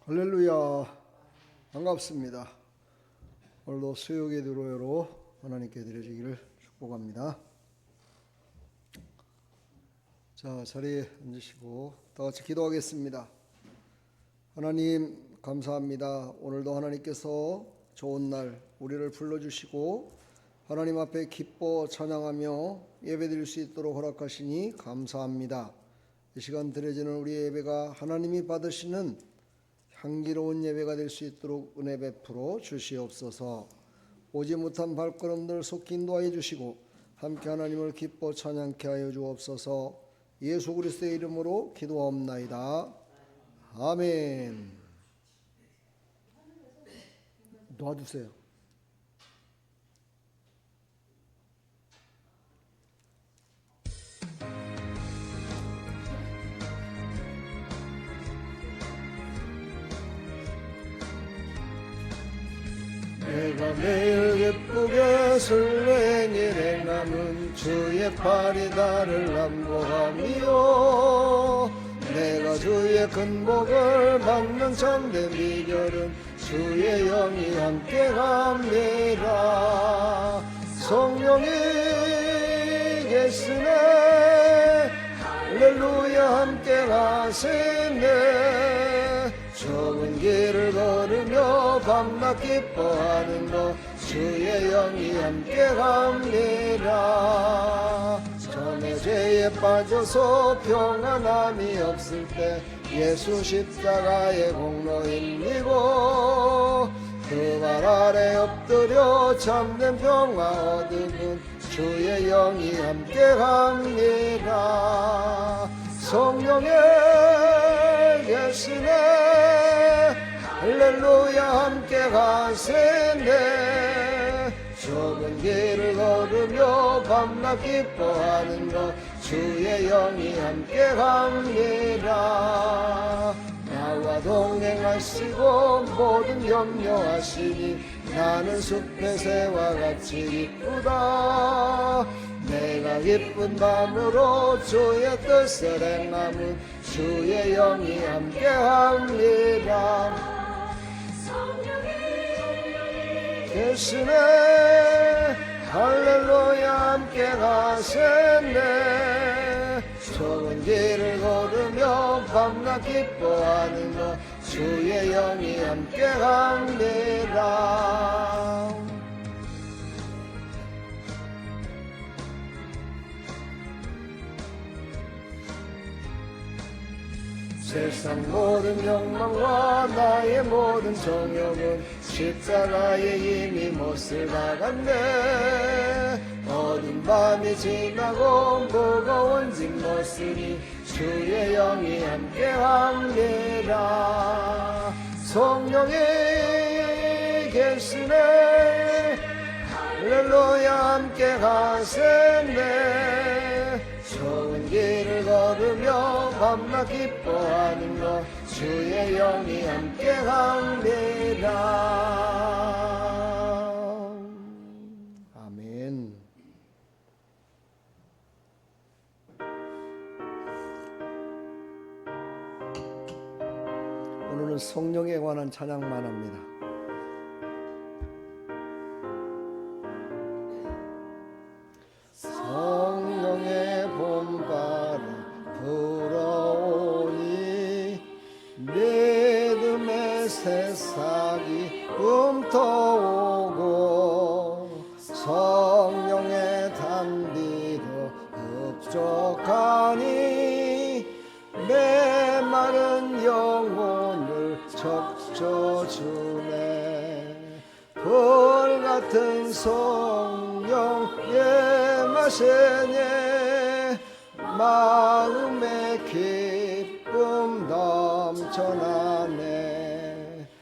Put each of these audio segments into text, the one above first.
할렐루야, 반갑습니다. 오늘도 수요 기도로 하나님께 드려지기를 축복합니다. 자, 자리에 앉으시고 다 같이 기도하겠습니다. 하나님 감사합니다. 오늘도 하나님께서 좋은 날 우리를 불러주시고 하나님 앞에 기뻐 찬양하며 예배드릴 수 있도록 허락하시니 감사합니다. 이 시간 드려지는 우리의 예배가 하나님이 받으시는 향기로운 예배가 될 수 있도록 은혜 베풀어 주시옵소서. 오지 못한 발걸음들 속히 인도하여 주시고 함께 하나님을 기뻐 찬양케 하여 주옵소서. 예수 그리스도의 이름으로 기도하옵나이다. 아멘. 놔두세요. 내가 매일 기쁘게 설레기를 남은 주의 팔이 나를 안보하며 내가 주의 큰 복을 받는 참된 비결은 주의 영이 함께 갑니다. 성령이 계시네 할렐루야 함께 가시네. 좁은 길을 걸으며 밤낮 기뻐하는 것 주의 영이 함께 갑니다. 전에 죄에 빠져서 평안함이 없을 때 예수 십자가의 공로 힘입고 그 발 아래 엎드려 참된 평화 얻으면 주의 영이 함께 갑니다. 성령의 계시네 할렐루야 함께 가시네. 좁은 길을 걸으며 밤낮 기뻐하는 것 주의 영이 함께 갑니다. 나와 동행하시고 모든 염려하시니 나는 숲의 새와 같이 기쁘다. 내가 기쁜 밤으로 주의 뜻을 행함은 주의 영이 함께합니다. 계시네 할렐루야 함께 가시네. 좁은 길을 걸으며 밤낮 기뻐하는 것 주의 영이 함께합니다. 세상 모든 욕망과 나의 모든 정욕은 십자가에 이미 못을 박았네. 어두운 밤이 지나고 무거운 짐 벗으니 주의 영이 함께합니다. 성령이 계시네 할렐루야 함께 가시네. 좁은 길을 걸으며 밤낮 기뻐하는 것 주의 영이 함께합니다. 아멘. 오늘은 성령에 관한 찬양만 합니다. 성령의 봄바람 불어오니 믿음의 새싹이 ươ터오고 성령의 단비로 흡족하니 메마른 영혼을 적셔주네. 불같은 성령 예마시네. 마음의 기쁨 넘쳐나네.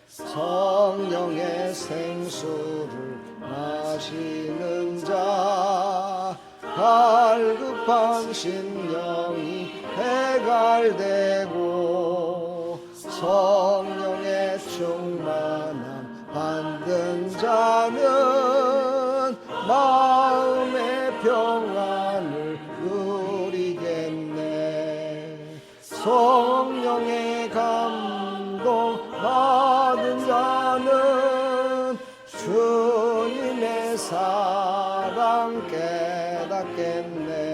성령의 생수를 마시는 자 갈급한 심령이 해갈되고 성령의 충만함 받는 자는 마음의 평안을 누리겠네. 성령의 감동 사랑 깨닫겠네.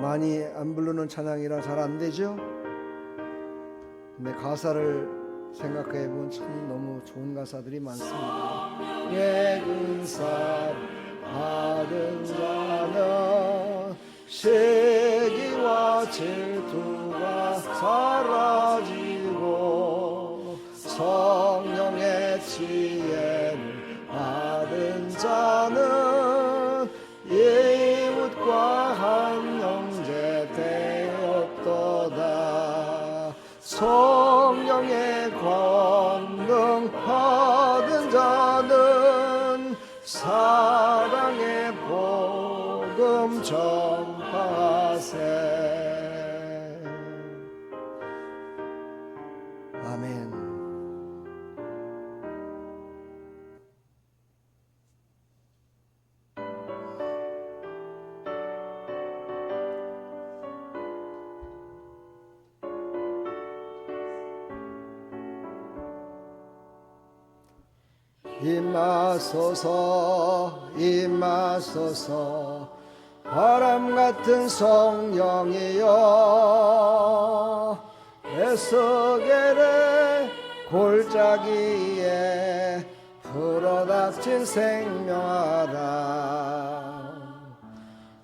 많이 안 부르는 찬양이라 잘 안 되죠? 근데 가사를 생각해 보면 참 너무 좋은 가사들이 많습니다. 예근사 받은 자는 시기와 질투가 사라지고 성령의 지혜를 받은 자는 이웃과 한 형제 되었도다. 성령의 권능 받은 자는 사랑의 복음 전파하세. 아멘. 임하소서 임하소서 바람같은 성령이여 에스겔의 골짜기에 불어닥친 생명하라.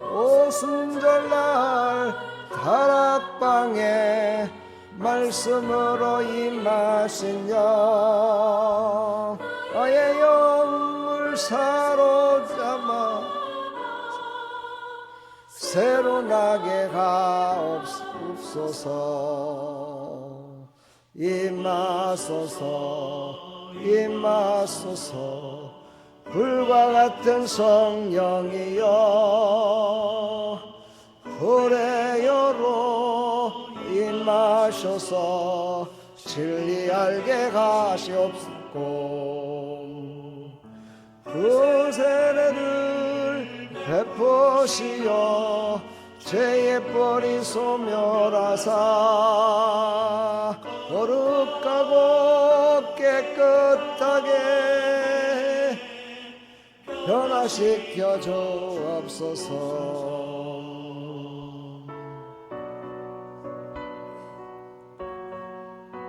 오순절날 다락방에 말씀으로 임하신 영 나의 영을 사로잡아 새로 나게 하옵소서. 임하소서 임하소서 불과 같은 성령이여 불의여로 임하셔서 진리 알게 하시옵소서. 그 세례를 베푸시어 죄의 뿌리 소멸하사 거룩하고 깨끗하게 변화시켜 주옵소서.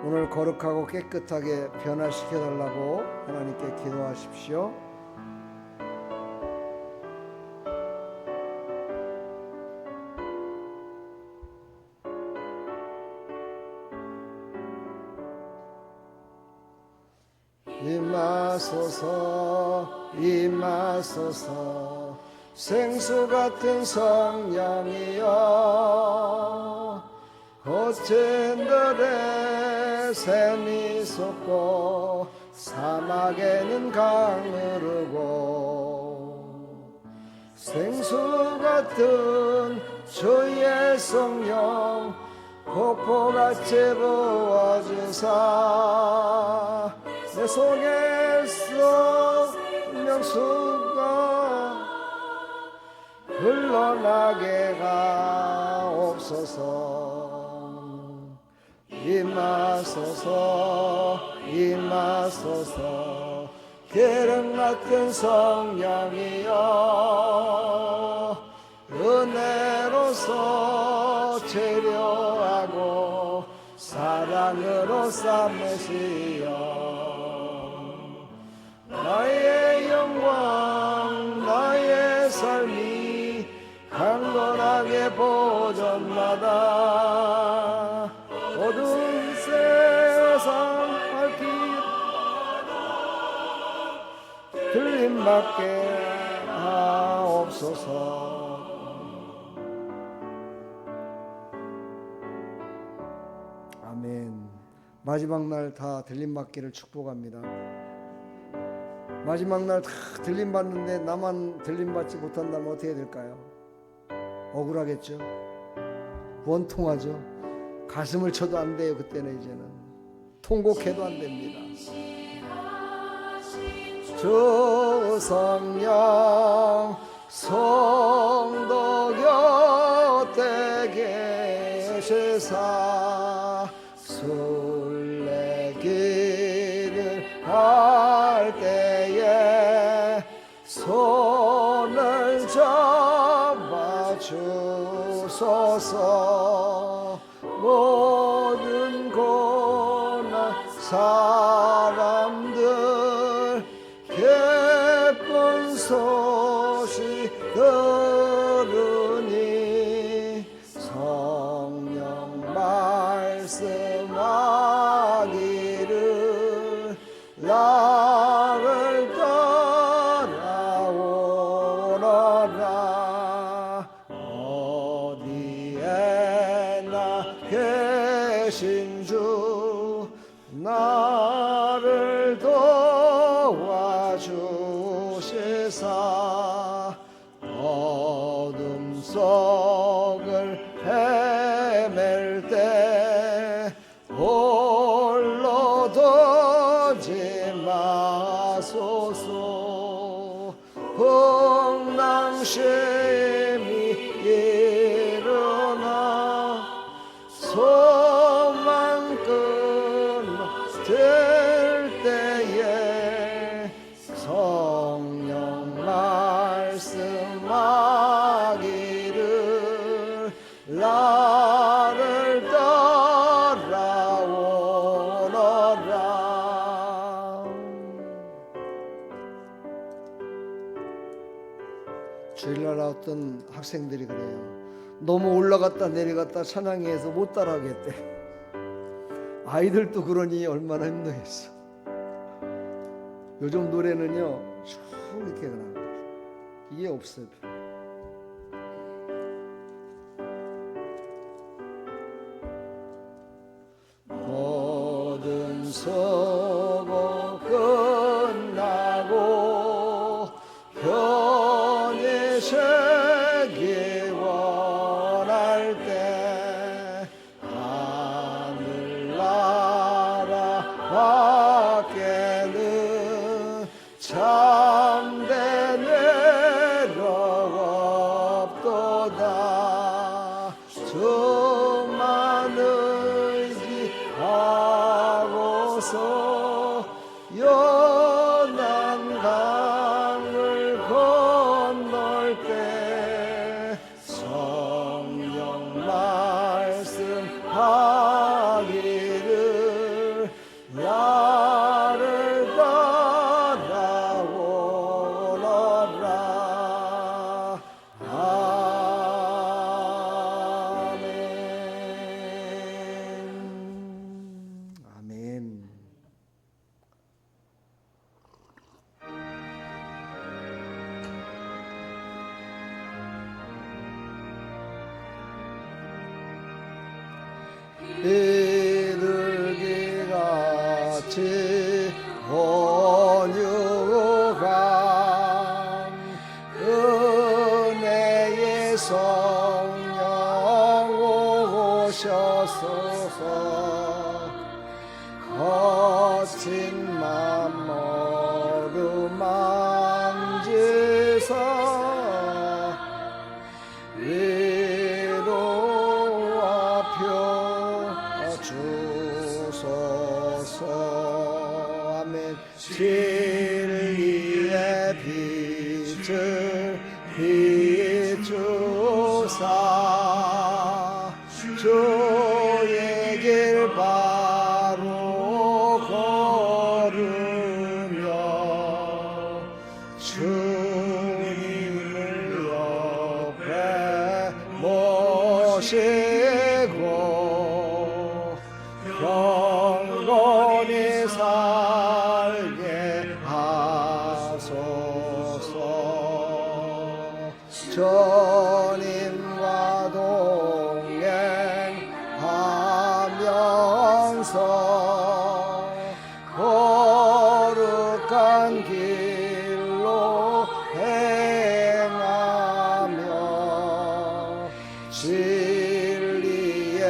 오늘 거룩하고 깨끗하게 변화시켜 달라고 하나님께 기도하십시오. 임하소서 임하소서 생수 같은 성령이여 거친 들에 샘이 솟고 사막에는 강 흐르고 생수 같은 주의 성령 폭포같이 부어주사 내 속에서 명수가 흘러나게 하옵소서. 임하소서 임하소서 기름 같은 성령이여 은혜로서 치료하고 사랑으로 삼으시어 나의 영광 나의 삶이 강건하게 보존마다 어두운 세상 밝히 들림받게 하옵소서. 아멘. 마지막 날 다 들림받기를 축복합니다. 마지막 날 다 들림받는데 나만 들림받지 못한다면 어떻게 될까요? 억울하겠죠? 원통하죠? 가슴을 쳐도 안 돼요. 그때는 이제는 통곡해도 안 됩니다. 주 성령 성도 곁에 계시사 술래길 손을 잡아 주소서. 모든 고난 사람들 기쁜 소식 들으니 성령 말씀하기를 나를 따라오너라. 어디에나 계신 주 나를 도와주시사 어둠 속을 헤맬 때 홀로 두지 마소서. 풍랑심이 일어나 소망 끊어질 때에 성령 말씀하기를 나를 따라오너라. 주일날 어떤 학생들이 그래요. 너무 올라갔다 내려갔다 찬양회에서 못 따라하겠대. 아이들도 그러니 얼마나 힘들겠어. 요즘 노래는요 쭉 이렇게 그냥 이게 없어요. 모든 수고 끝나고 편히 쉬기 원할 때 하늘나라 밖에는 참된 외로움 없도다. 주만 의지하고서 연한 강을 건널 때 성령 말씀하기를 나를 따라오너라. 아멘. 아멘. 비둘기같이 온유한 은혜의 성령 오셔서 거친 맘모르 만지사 위로와 평화 주소서. 아멘. 진리의 빛을 비추사 주의 길 바로 걸으며 주님을 옆에 모시고 경건히 살게 하소서. 주님과 동행하면서 거룩한 길로 행하며 진리의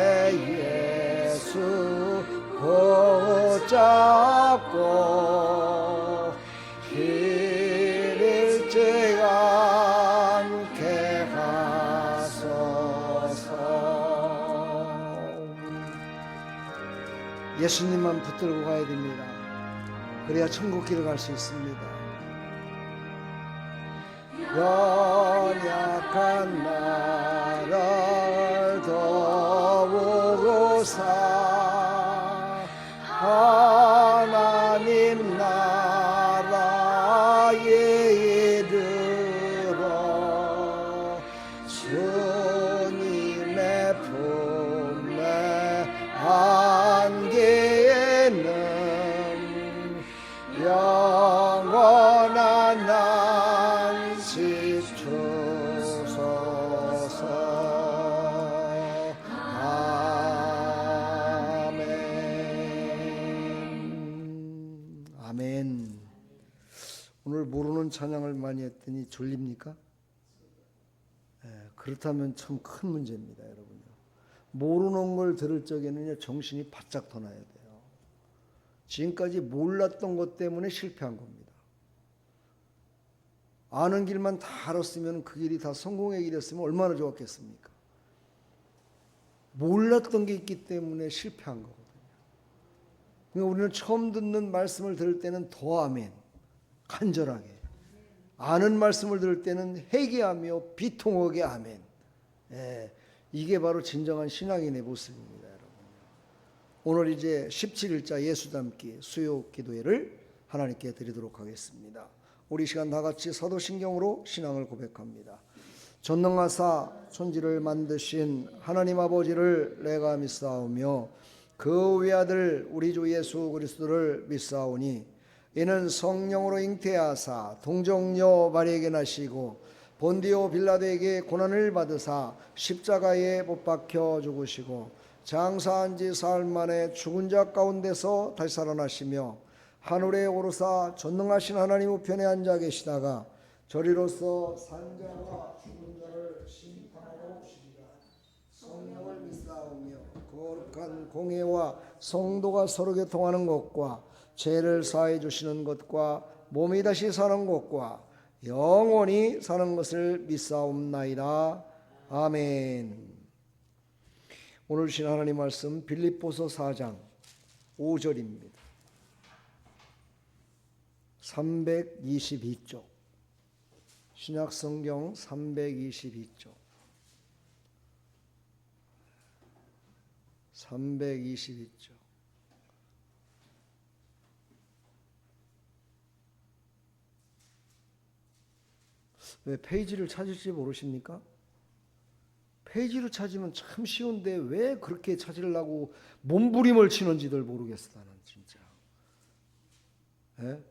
예수 붙잡고 길 잃지 않게 하소서. 예수님만 붙들고 가야 됩니다. 그래야 천국 길을 갈 수 있습니다. 연약한 나를 도우사 하나님 나라에 이르러 주님의 품에 안기는 영원한 안식 주소서. 아멘. 아멘. 오늘 모르는 찬양을 많이 했더니 졸립니까? 그렇다면 참 큰 문제입니다, 여러분요. 모르는 걸 들을 적에는요, 정신이 바짝 더 나야 돼요. 지금까지 몰랐던 것 때문에 실패한 겁니다. 아는 길만 다 알았으면 그 길이 다 성공의 길이었으면 얼마나 좋았겠습니까? 몰랐던 게 있기 때문에 실패한 거거든요. 그러니까 우리는 처음 듣는 말씀을 들을 때는 더 아멘, 간절하게. 아는 말씀을 들을 때는 회개하며 비통하게 아멘. 이게 바로 진정한 신앙인의 모습입니다, 여러분. 오늘 이제 17일자 예수 닮기 수요 기도회를 하나님께 드리도록 하겠습니다. 우리 시간 다 같이 사도신경으로 신앙을 고백합니다. 전능하사 천지를 만드신 하나님 아버지를 내가 믿사오며 그 외아들 우리 주 예수 그리스도를 믿사오니 이는 성령으로 잉태하사 동정녀 마리에게 나시고 본디오 빌라도에게 고난을 받으사 십자가에 못 박혀 죽으시고 장사한 지 사흘 만에 죽은 자 가운데서 다시 살아나시며 하늘에 오르사 전능하신 하나님 우편에 앉아 계시다가 저리로서 산자와 죽은 자를 심판하러 오시리라. 성령을 믿사오며 거룩한 공회와 성도가 서로 교통하는 것과 죄를 사해 주시는 것과 몸이 다시 사는 것과 영원히 사는 것을 믿사옵나이다. 아멘. 오늘 주신 하나님 말씀 빌립보서 4장 5절입니다. 322쪽 신약성경 322쪽 322쪽 왜 페이지를 찾을지 모르십니까? 페이지를 찾으면 참 쉬운데 왜 그렇게 찾으려고 몸부림을 치는지들 모르겠어. 나는 진짜. 예?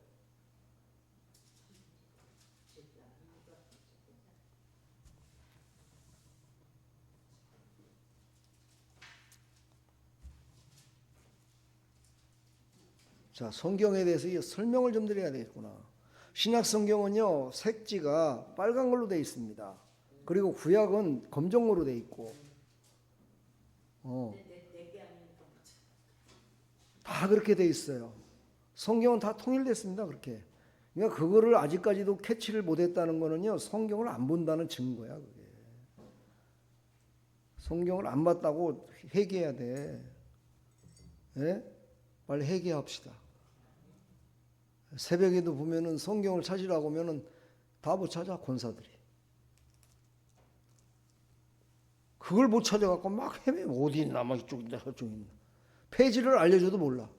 자, 성경에 대해서 설명을 좀 드려야 되겠구나. 신약 성경은요, 색지가 빨간 걸로 되어 있습니다. 그리고 구약은 검정으로 되어 있고, 다 그렇게 되어 있어요. 성경은 다 통일됐습니다. 그렇게. 그러니까 그거를 아직까지도 캐치를 못했다는 거는요, 성경을 안 본다는 증거야. 그게. 성경을 안 봤다고 회개해야 돼. 예? 빨리 회개합시다. 새벽에도 보면은 성경을 찾으라고 하면은 다 못 찾아, 권사들이. 그걸 못 찾아갖고 막 헤매. 어디 있나, 막 이쪽인가 저쪽 있나. 페이지를 알려줘도 몰라.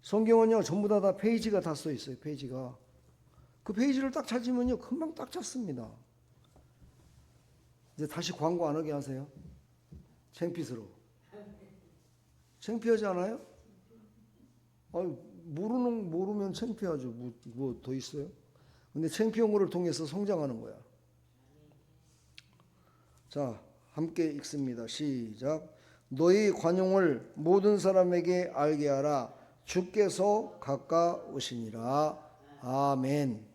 성경은요, 전부 다 페이지가 다 써 있어요, 페이지가. 그 페이지를 딱 찾으면요, 금방 딱 찾습니다. 이제 다시 광고 안 하게 하세요. 창피스러워. 창피하지 않아요? 아유, 모르면 창피하죠. 뭐 더 있어요? 근데 창피한 거를 통해서 성장하는 거야. 자, 함께 읽습니다. 시작. 너희 관용을 모든 사람에게 알게 하라. 주께서 가까우시니라. 아멘.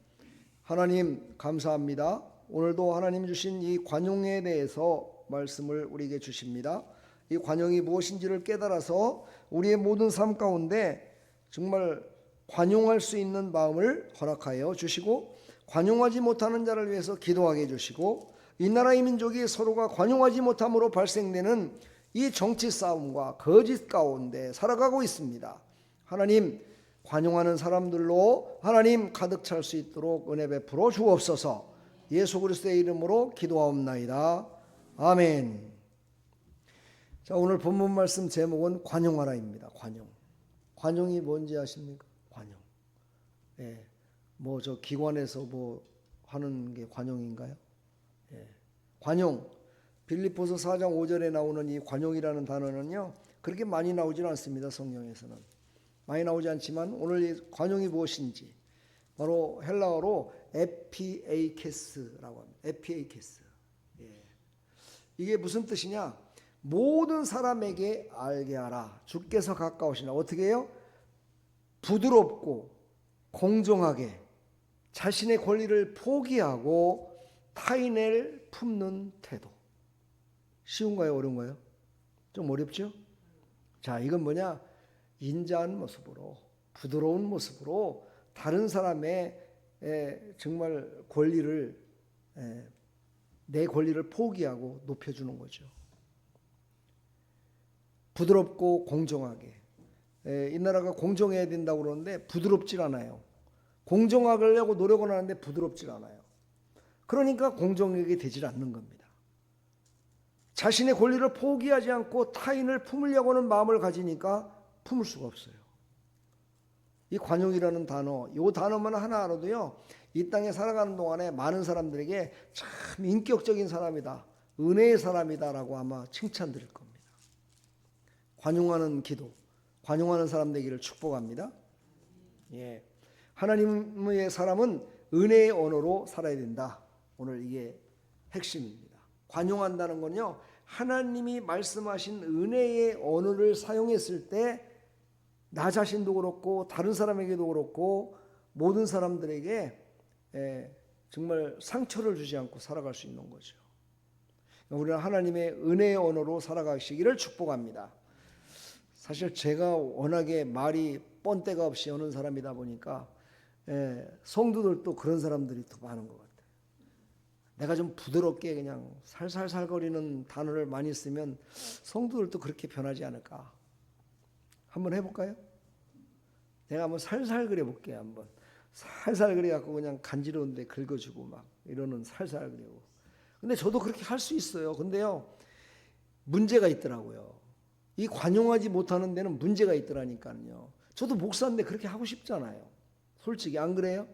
하나님 감사합니다. 오늘도 하나님 주신 이 관용에 대해서 말씀을 우리에게 주십니다. 이 관용이 무엇인지를 깨달아서 우리의 모든 삶 가운데 정말 관용할 수 있는 마음을 허락하여 주시고, 관용하지 못하는 자를 위해서 기도하게 해주시고, 이 나라의 민족이 서로가 관용하지 못함으로 발생되는 이 정치 싸움과 거짓 가운데 살아가고 있습니다. 하나님, 관용하는 사람들로 하나님 가득 찰 수 있도록 은혜 베풀어 주옵소서. 예수 그리스도의 이름으로 기도하옵나이다. 아멘. 자, 오늘 본문 말씀 제목은 관용하라입니다. 관용이 뭔지 아십니까? 관용. 예. 뭐 저 기관에서 뭐 하는 게 관용인가요? 예. 관용. 빌립보서 4장 5절에 나오는 이 관용이라는 단어는요, 그렇게 많이 나오질 않습니다. 성경에서는 많이 나오지 않지만 오늘 이 관용이 무엇인지 바로 헬라어로 에피에이케스라고 합니다. 에피에이케스. 예. 이게 무슨 뜻이냐? 모든 사람에게 알게 하라. 주께서 가까우시나. 어떻게 해요? 부드럽고 공정하게 자신의 권리를 포기하고 타인을 품는 태도. 쉬운가요? 어려운가요? 좀 어렵죠? 자, 이건 뭐냐? 인자한 모습으로, 부드러운 모습으로 다른 사람의 정말 권리를, 내 권리를 포기하고 높여주는 거죠. 부드럽고 공정하게. 이 나라가 공정해야 된다고 그러는데 부드럽질 않아요. 공정하려고 노력은 하는데 부드럽질 않아요. 그러니까 공정하게 되질 않는 겁니다. 자신의 권리를 포기하지 않고 타인을 품으려고 하는 마음을 가지니까 품을 수가 없어요. 이 관용이라는 단어, 이 단어만 하나 알아도요, 이 땅에 살아가는 동안에 많은 사람들에게 참 인격적인 사람이다, 은혜의 사람이다라고 아마 칭찬드릴 겁니다. 관용하는 기도, 관용하는 사람 되기를 축복합니다. 예, 하나님의 사람은 은혜의 언어로 살아야 된다. 오늘 이게 핵심입니다. 관용한다는 건요, 하나님이 말씀하신 은혜의 언어를 사용했을 때 나 자신도 그렇고 다른 사람에게도 그렇고 모든 사람들에게 정말 상처를 주지 않고 살아갈 수 있는 거죠. 우리는 하나님의 은혜의 언어로 살아가시기를 축복합니다. 사실 제가 워낙에 말이 뻔때가 없이 하는 사람이다 보니까 성도들도 그런 사람들이 더 많은 것 같아요. 내가 좀 부드럽게 그냥 살살살거리는 단어를 많이 쓰면 성도들도 그렇게 변하지 않을까. 한번 해볼까요? 내가 한번 살살 그려볼게요. 한번 살살 그려갖고 그냥 간지러운데 긁어주고 막 이러는 살살 그리고. 근데 저도 그렇게 할 수 있어요. 근데요, 문제가 있더라고요. 이 관용하지 못하는 데는 문제가 있더라니까요. 저도 목사인데 그렇게 하고 싶잖아요. 솔직히 안 그래요?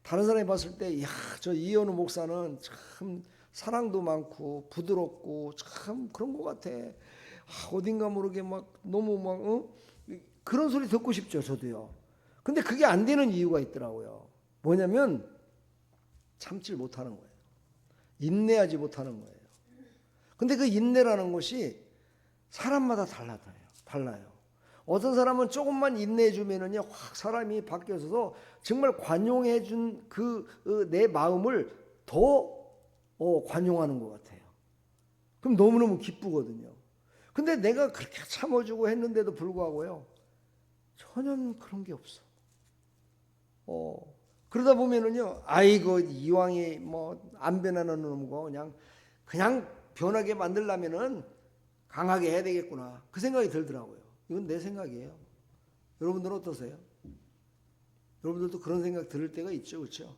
다른 사람이 봤을 때, 야, 저 이현우 목사는 참 사랑도 많고 부드럽고 참 그런 것 같아. 어딘가 모르게 막 너무 막 그런 소리 듣고 싶죠, 저도요. 근데 그게 안 되는 이유가 있더라고요. 뭐냐면 참질 못하는 거예요. 인내하지 못하는 거예요. 근데 그 인내라는 것이 사람마다 달라요. 어떤 사람은 조금만 인내해 주면은요, 확 사람이 바뀌어서 정말 관용해 준 내 마음을 더 관용하는 것 같아요. 그럼 너무너무 기쁘거든요. 근데 내가 그렇게 참아주고 했는데도 불구하고요, 전혀 그런 게 없어. 그러다 보면은요, 아이고 이왕이 뭐 안 변하는 놈과 그냥 변하게 만들려면은 강하게 해야 되겠구나, 그 생각이 들더라고요. 이건 내 생각이에요. 여러분들은 어떠세요? 여러분들도 그런 생각 들을 때가 있죠, 그렇죠?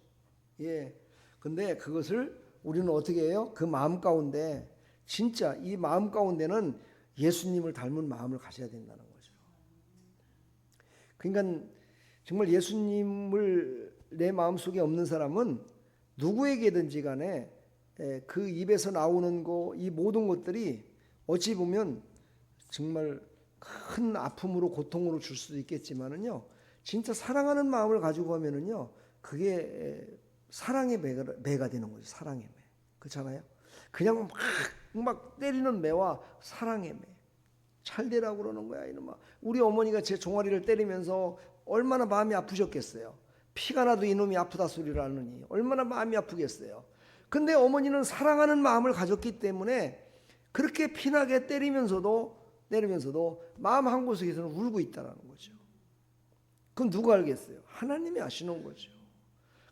예. 근데 그것을 우리는 어떻게 해요? 그 마음 가운데, 진짜 이 마음 가운데는 예수님을 닮은 마음을 가져야 된다는 거죠. 그러니까 정말 예수님을 내 마음속에 없는 사람은 누구에게든지 간에 그 입에서 나오는 이 모든 것들이 어찌 보면 정말 큰 아픔으로 고통으로 줄 수도 있겠지만은요, 진짜 사랑하는 마음을 가지고 가면은요, 그게 사랑의 매가 되는 거죠. 사랑의 매. 그렇잖아요? 그냥 막 때리는 매와 사랑의 매. 잘 되라고 그러는 거야, 이놈아. 우리 어머니가 제 종아리를 때리면서 얼마나 마음이 아프셨겠어요. 피가 나도 이놈이 아프다 소리를 하느니 얼마나 마음이 아프겠어요. 근데 어머니는 사랑하는 마음을 가졌기 때문에 그렇게 피나게 때리면서도 마음 한구석에서는 울고 있다는 거죠. 그럼 누가 알겠어요? 하나님이 아시는 거죠.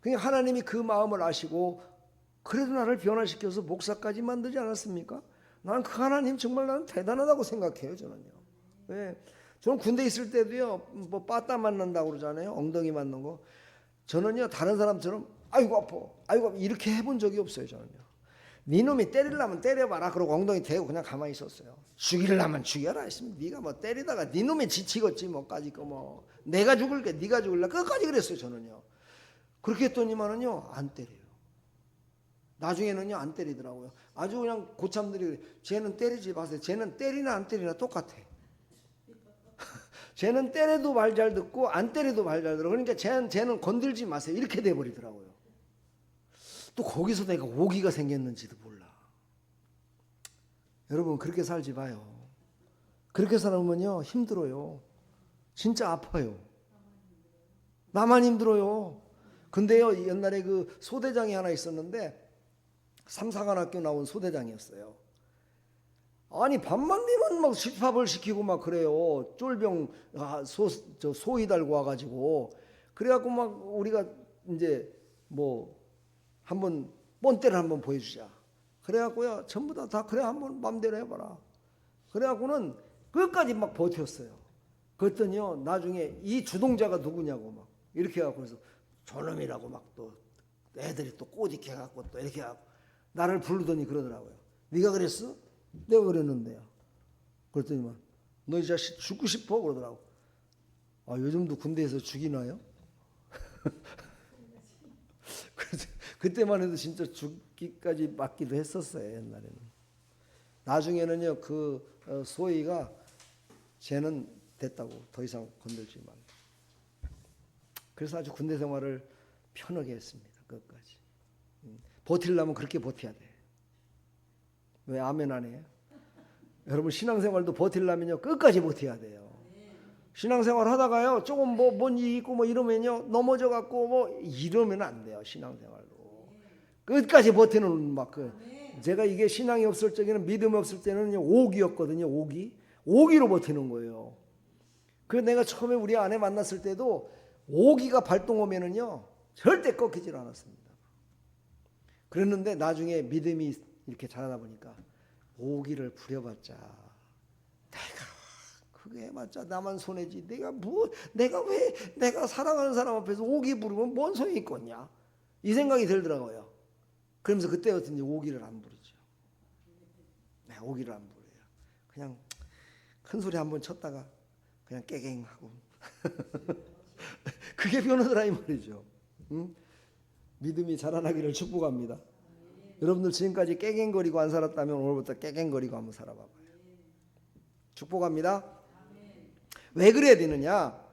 그러니까 하나님이 그 마음을 아시고 그래도 나를 변화시켜서 목사까지 만들지 않았습니까? 나는 그 하나님 정말 나는 대단하다고 생각해요, 저는요. 네. 저는 군대 있을 때도요, 뭐 빠따 맞는다고 그러잖아요. 엉덩이 맞는 거. 저는요, 다른 사람처럼 아이고 아파 이렇게 해본 적이 없어요. 저는요. 네 놈이 때리려면 때려봐라 그러고 엉덩이 대고 그냥 가만히 있었어요. 죽이려면 죽여라 했으면 네가 뭐 때리다가 네 놈이 지치겠지 뭐까지 뭐 내가 죽을게 네가 죽을래 끝까지 그랬어요. 저는요. 그렇게 했더니만은요 안 때려요. 나중에는요 안 때리더라고요. 아주 그냥 고참들이 쟤는 때리지 마세요. 쟤는 때리나 안 때리나 똑같아. 쟤는 때려도 말 잘 듣고 안 때려도 말 잘 들어. 그러니까 쟤는 건들지 마세요. 이렇게 돼버리더라고요. 또 거기서 내가 오기가 생겼는지도 몰라. 여러분 그렇게 살지 마요. 그렇게 살면요 힘들어요. 진짜 아파요. 나만 힘들어요. 근데요 옛날에 그 소대장이 하나 있었는데 삼사관학교 나온 소대장이었어요. 아니 밤만 되면 막 집합을 시키고 막 그래요. 쫄병 소위 달고 와가지고 그래갖고 막 우리가 이제 뭐 한번 뻔때를 한번 보여주자. 그래갖고요 전부 다 그래 한번 맘대로 해봐라. 그래갖고는 끝까지 막 버텼어요. 그랬더니요 나중에 이 주동자가 누구냐고 막 이렇게 해갖고 그래서 저놈이라고 막 또 애들이 또 꼬집게 해갖고 또 이렇게 해갖고 나를 부르더니 그러더라고요. 네가 그랬어? 내가 그랬는데요. 그랬더니만 너 이 자식 죽고 싶어? 그러더라고. 아 요즘도 군대에서 죽이나요? 그때만 해도 진짜 죽기까지 맞기도 했었어요. 옛날에는. 나중에는요 그 소위가 쟤는 됐다고 더 이상 건들지 말. 그래서 아주 군대 생활을 편하게 했습니다. 끝까지. 버틸려면 그렇게 버텨야 돼. 왜 아멘 안 해요? 여러분 신앙생활도 버틸려면요 끝까지 버텨야 돼요. 신앙생활 하다가요 조금 뭔 일이 있고 뭐 이러면요 넘어져 갖고 뭐 이러면 안 돼요. 신앙생활도 끝까지 버티는 막 제가 이게 신앙이 없을 적에는 믿음이 없을 때는 오기였거든요. 오기로 버티는 거예요. 그래서 내가 처음에 우리 아내 만났을 때도 오기가 발동하면은요 절대 꺾이질 않았습니다. 그랬는데 나중에 믿음이 이렇게 자라다 보니까 오기를 부려봤자 내가 그게 맞자 나만 손해지. 내가 왜 내가 사랑하는 사람 앞에서 오기 부르면 뭔 소용이 있겠냐 이 생각이 들더라고요. 그러면서 그때부터 이제 오기를 안 부르죠. 네, 오기를 안 부려요. 그냥 큰 소리 한번 쳤다가 그냥 깨갱하고 그게 변하더라 이 말이죠. 응? 믿음이 자라나기를 축복합니다. 여러분들 지금까지 깨갱거리고 안 살았다면 오늘부터 깨갱거리고 한번 살아봐봐요. 축복합니다. 왜 그래야 되느냐?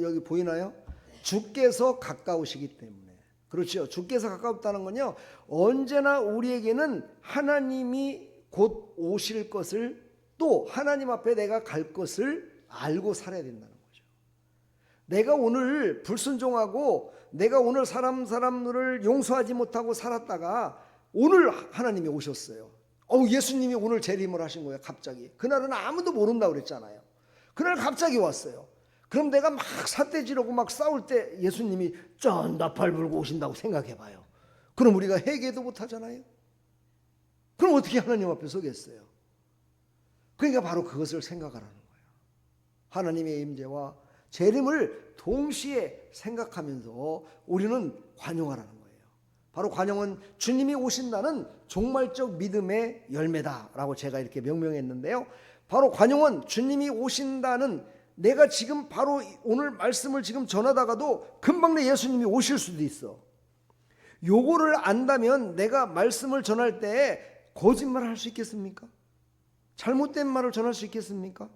여기 보이나요? 주께서 가까우시기 때문에. 그렇죠. 주께서 가까웠다는 건요. 언제나 우리에게는 하나님이 곧 오실 것을 또 하나님 앞에 내가 갈 것을 알고 살아야 된다는 거죠. 내가 오늘 불순종하고 내가 오늘 사람들을 용서하지 못하고 살았다가 오늘 하나님이 오셨어요. 예수님이 오늘 재림을 하신 거예요. 갑자기. 그날은 아무도 모른다고 그랬잖아요. 그날 갑자기 왔어요. 그럼 내가 막 삿대지르고 막 싸울 때 예수님이 쩐 나팔 불고 오신다고 생각해봐요. 그럼 우리가 회개도 못하잖아요. 그럼 어떻게 하나님 앞에 서겠어요? 그러니까 바로 그것을 생각하라는 거예요. 하나님의 임재와 재림을 동시에 생각하면서 우리는 관용하라는 거예요. 바로 관용은 주님이 오신다는 종말적 믿음의 열매다라고 제가 이렇게 명명했는데요. 바로 관용은 주님이 오신다는 내가 지금 바로 오늘 말씀을 지금 전하다가도 금방 내 예수님이 오실 수도 있어. 요거를 안다면 내가 말씀을 전할 때 거짓말을 할 수 있겠습니까? 잘못된 말을 전할 수 있겠습니까?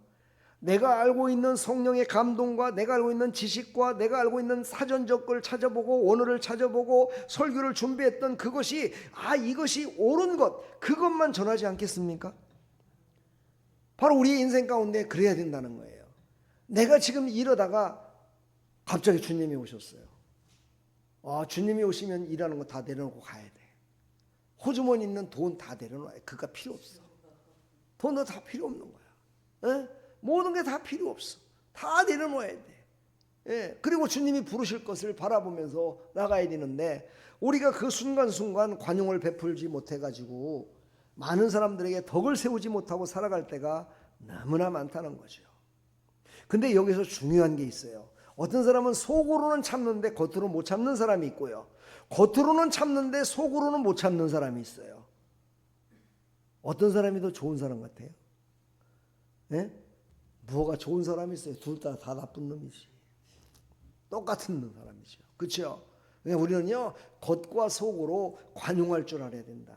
내가 알고 있는 성령의 감동과 내가 알고 있는 지식과 내가 알고 있는 사전적 걸 찾아보고 원어를 찾아보고 설교를 준비했던 그것이 이것이 옳은 것 그것만 전하지 않겠습니까? 바로 우리의 인생 가운데 그래야 된다는 거예요. 내가 지금 이러다가 갑자기 주님이 오셨어요. 주님이 오시면 일하는 거 다 내려놓고 가야 돼. 호주머니 있는 돈 다 내려놔야 그가 필요 없어. 돈도 다 필요 없는 거야. 에? 모든 게 다 필요 없어. 다 내려놓아야 돼. 그리고 주님이 부르실 것을 바라보면서 나가야 되는데 우리가 그 순간순간 관용을 베풀지 못해가지고 많은 사람들에게 덕을 세우지 못하고 살아갈 때가 너무나 많다는 거죠. 근데 여기서 중요한 게 있어요. 어떤 사람은 속으로는 참는데 겉으로 못 참는 사람이 있고요. 겉으로는 참는데 속으로는 못 참는 사람이 있어요. 어떤 사람이 더 좋은 사람 같아요? 예? 뭐가 좋은 사람이 있어요? 둘 다 나쁜 놈이지. 똑같은 사람이죠. 그렇죠? 우리는요 겉과 속으로 관용할 줄 알아야 된다.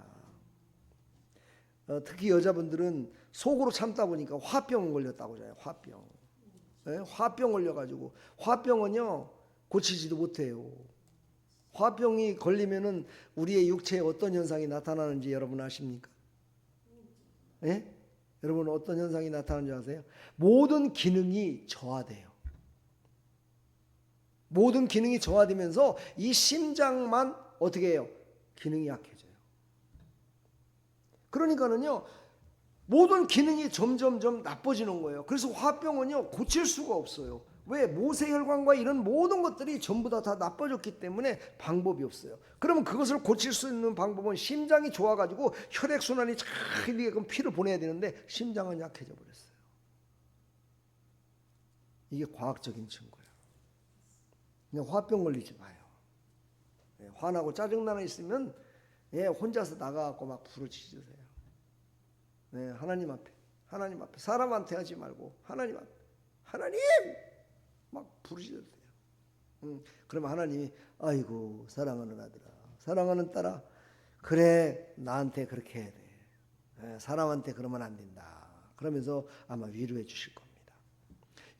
특히 여자분들은 속으로 참다 보니까 화병 걸렸다고 하잖아요. 화병. 예? 화병 걸려가지고 화병은요 고치지도 못해요. 화병이 걸리면은 우리의 육체에 어떤 현상이 나타나는지 여러분 아십니까? 예? 여러분 어떤 현상이 나타나는지 아세요? 모든 기능이 저하돼요. 모든 기능이 저하되면서 이 심장만 어떻게 해요? 기능이 약해져요. 그러니까는요 모든 기능이 점점점 나빠지는 거예요. 그래서 화병은요 고칠 수가 없어요. 왜? 모세혈관과 이런 모든 것들이 전부 다 나빠졌기 때문에 방법이 없어요. 그러면 그것을 고칠 수 있는 방법은 심장이 좋아가지고 혈액순환이 잘 피를 보내야 되는데 심장은 약해져 버렸어요. 이게 과학적인 증거예요. 그냥 화병 걸리지 마요. 화나고 짜증나는 있으면 혼자서 나가갖고 막 부르짖으세요. 하나님 앞에 사람한테 하지 말고 하나님 앞에 하나님 막 부르짖으세요. 그러면 하나님이 아이고 사랑하는 아들아 사랑하는 딸아 그래 나한테 그렇게 해야 돼. 사람한테 그러면 안 된다. 그러면서 아마 위로해 주실 겁니다.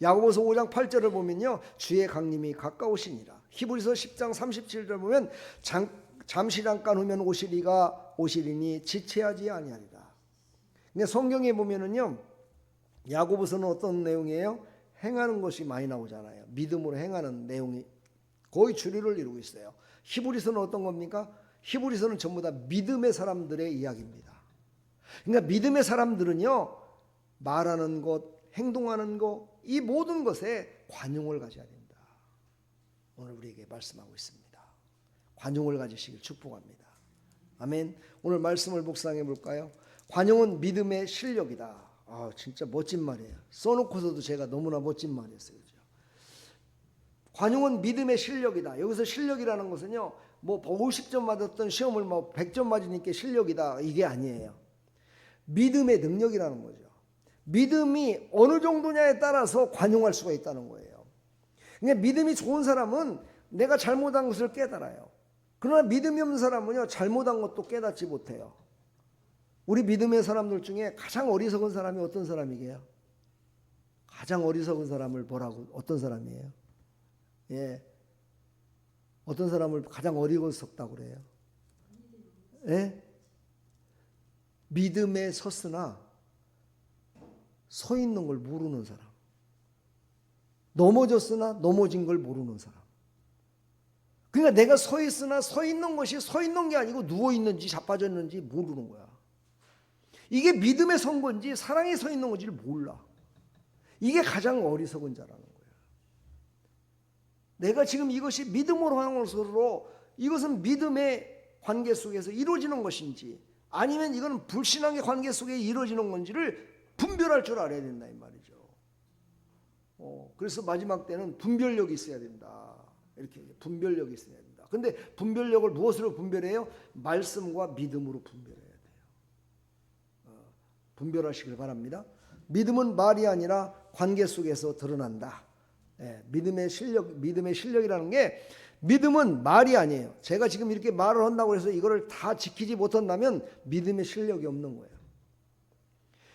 야고보서 5장 8절을 보면요 주의 강림이 가까우시니라. 히브리서 10장 37절 보면 잠시 잠깐 후면 오시리니 지체하지 아니하리라. 근데 성경에 보면은요 야고보서는 어떤 내용이에요? 행하는 것이 많이 나오잖아요. 믿음으로 행하는 내용이 거의 주류를 이루고 있어요. 히브리서는 어떤 겁니까? 히브리서는 전부 다 믿음의 사람들의 이야기입니다. 그러니까 믿음의 사람들은요 말하는 것, 행동하는 것, 이 모든 것에 관용을 가져야 된다. 오늘 우리에게 말씀하고 있습니다. 관용을 가지시길 축복합니다. 아멘. 오늘 말씀을 묵상해 볼까요? 관용은 믿음의 실력이다. 진짜 멋진 말이에요. 써놓고서도 제가 너무나 멋진 말이었어요. 그죠? 관용은 믿음의 실력이다. 여기서 실력이라는 것은요, 뭐 50점 맞았던 시험을 뭐 100점 맞으니까 실력이다. 이게 아니에요. 믿음의 능력이라는 거죠. 믿음이 어느 정도냐에 따라서 관용할 수가 있다는 거예요. 그러니까 믿음이 좋은 사람은 내가 잘못한 것을 깨달아요. 그러나 믿음이 없는 사람은요, 잘못한 것도 깨닫지 못해요. 우리 믿음의 사람들 중에 가장 어리석은 사람이 어떤 사람이게요? 가장 어리석은 사람을 보라고 어떤 사람이에요? 예, 어떤 사람을 가장 어리석다고 그래요? 예? 믿음에 섰으나 서 있는 걸 모르는 사람. 넘어졌으나 넘어진 걸 모르는 사람. 그러니까 내가 서 있으나 서 있는 것이 서 있는 게 아니고 누워 있는지 자빠졌는지 모르는 거야. 이게 믿음에 선 건지 사랑에 서 있는 건지를 몰라. 이게 가장 어리석은 자라는 거예요. 내가 지금 이것이 믿음으로 하는 것으로 이것은 믿음의 관계 속에서 이루어지는 것인지 아니면 이건 불신앙의 관계 속에 이루어지는 건지를 분별할 줄 알아야 된다 이 말이죠. 그래서 마지막 때는 분별력이 있어야 된다. 이렇게 분별력이 있어야 된다. 근데 분별력을 무엇으로 분별해요? 말씀과 믿음으로 분별해야 돼요. 분별하시길 바랍니다. 믿음은 말이 아니라 관계 속에서 드러난다. 믿음의 실력이라는 게 믿음은 말이 아니에요. 제가 지금 이렇게 말을 한다고 해서 이거를 다 지키지 못한다면 믿음의 실력이 없는 거예요.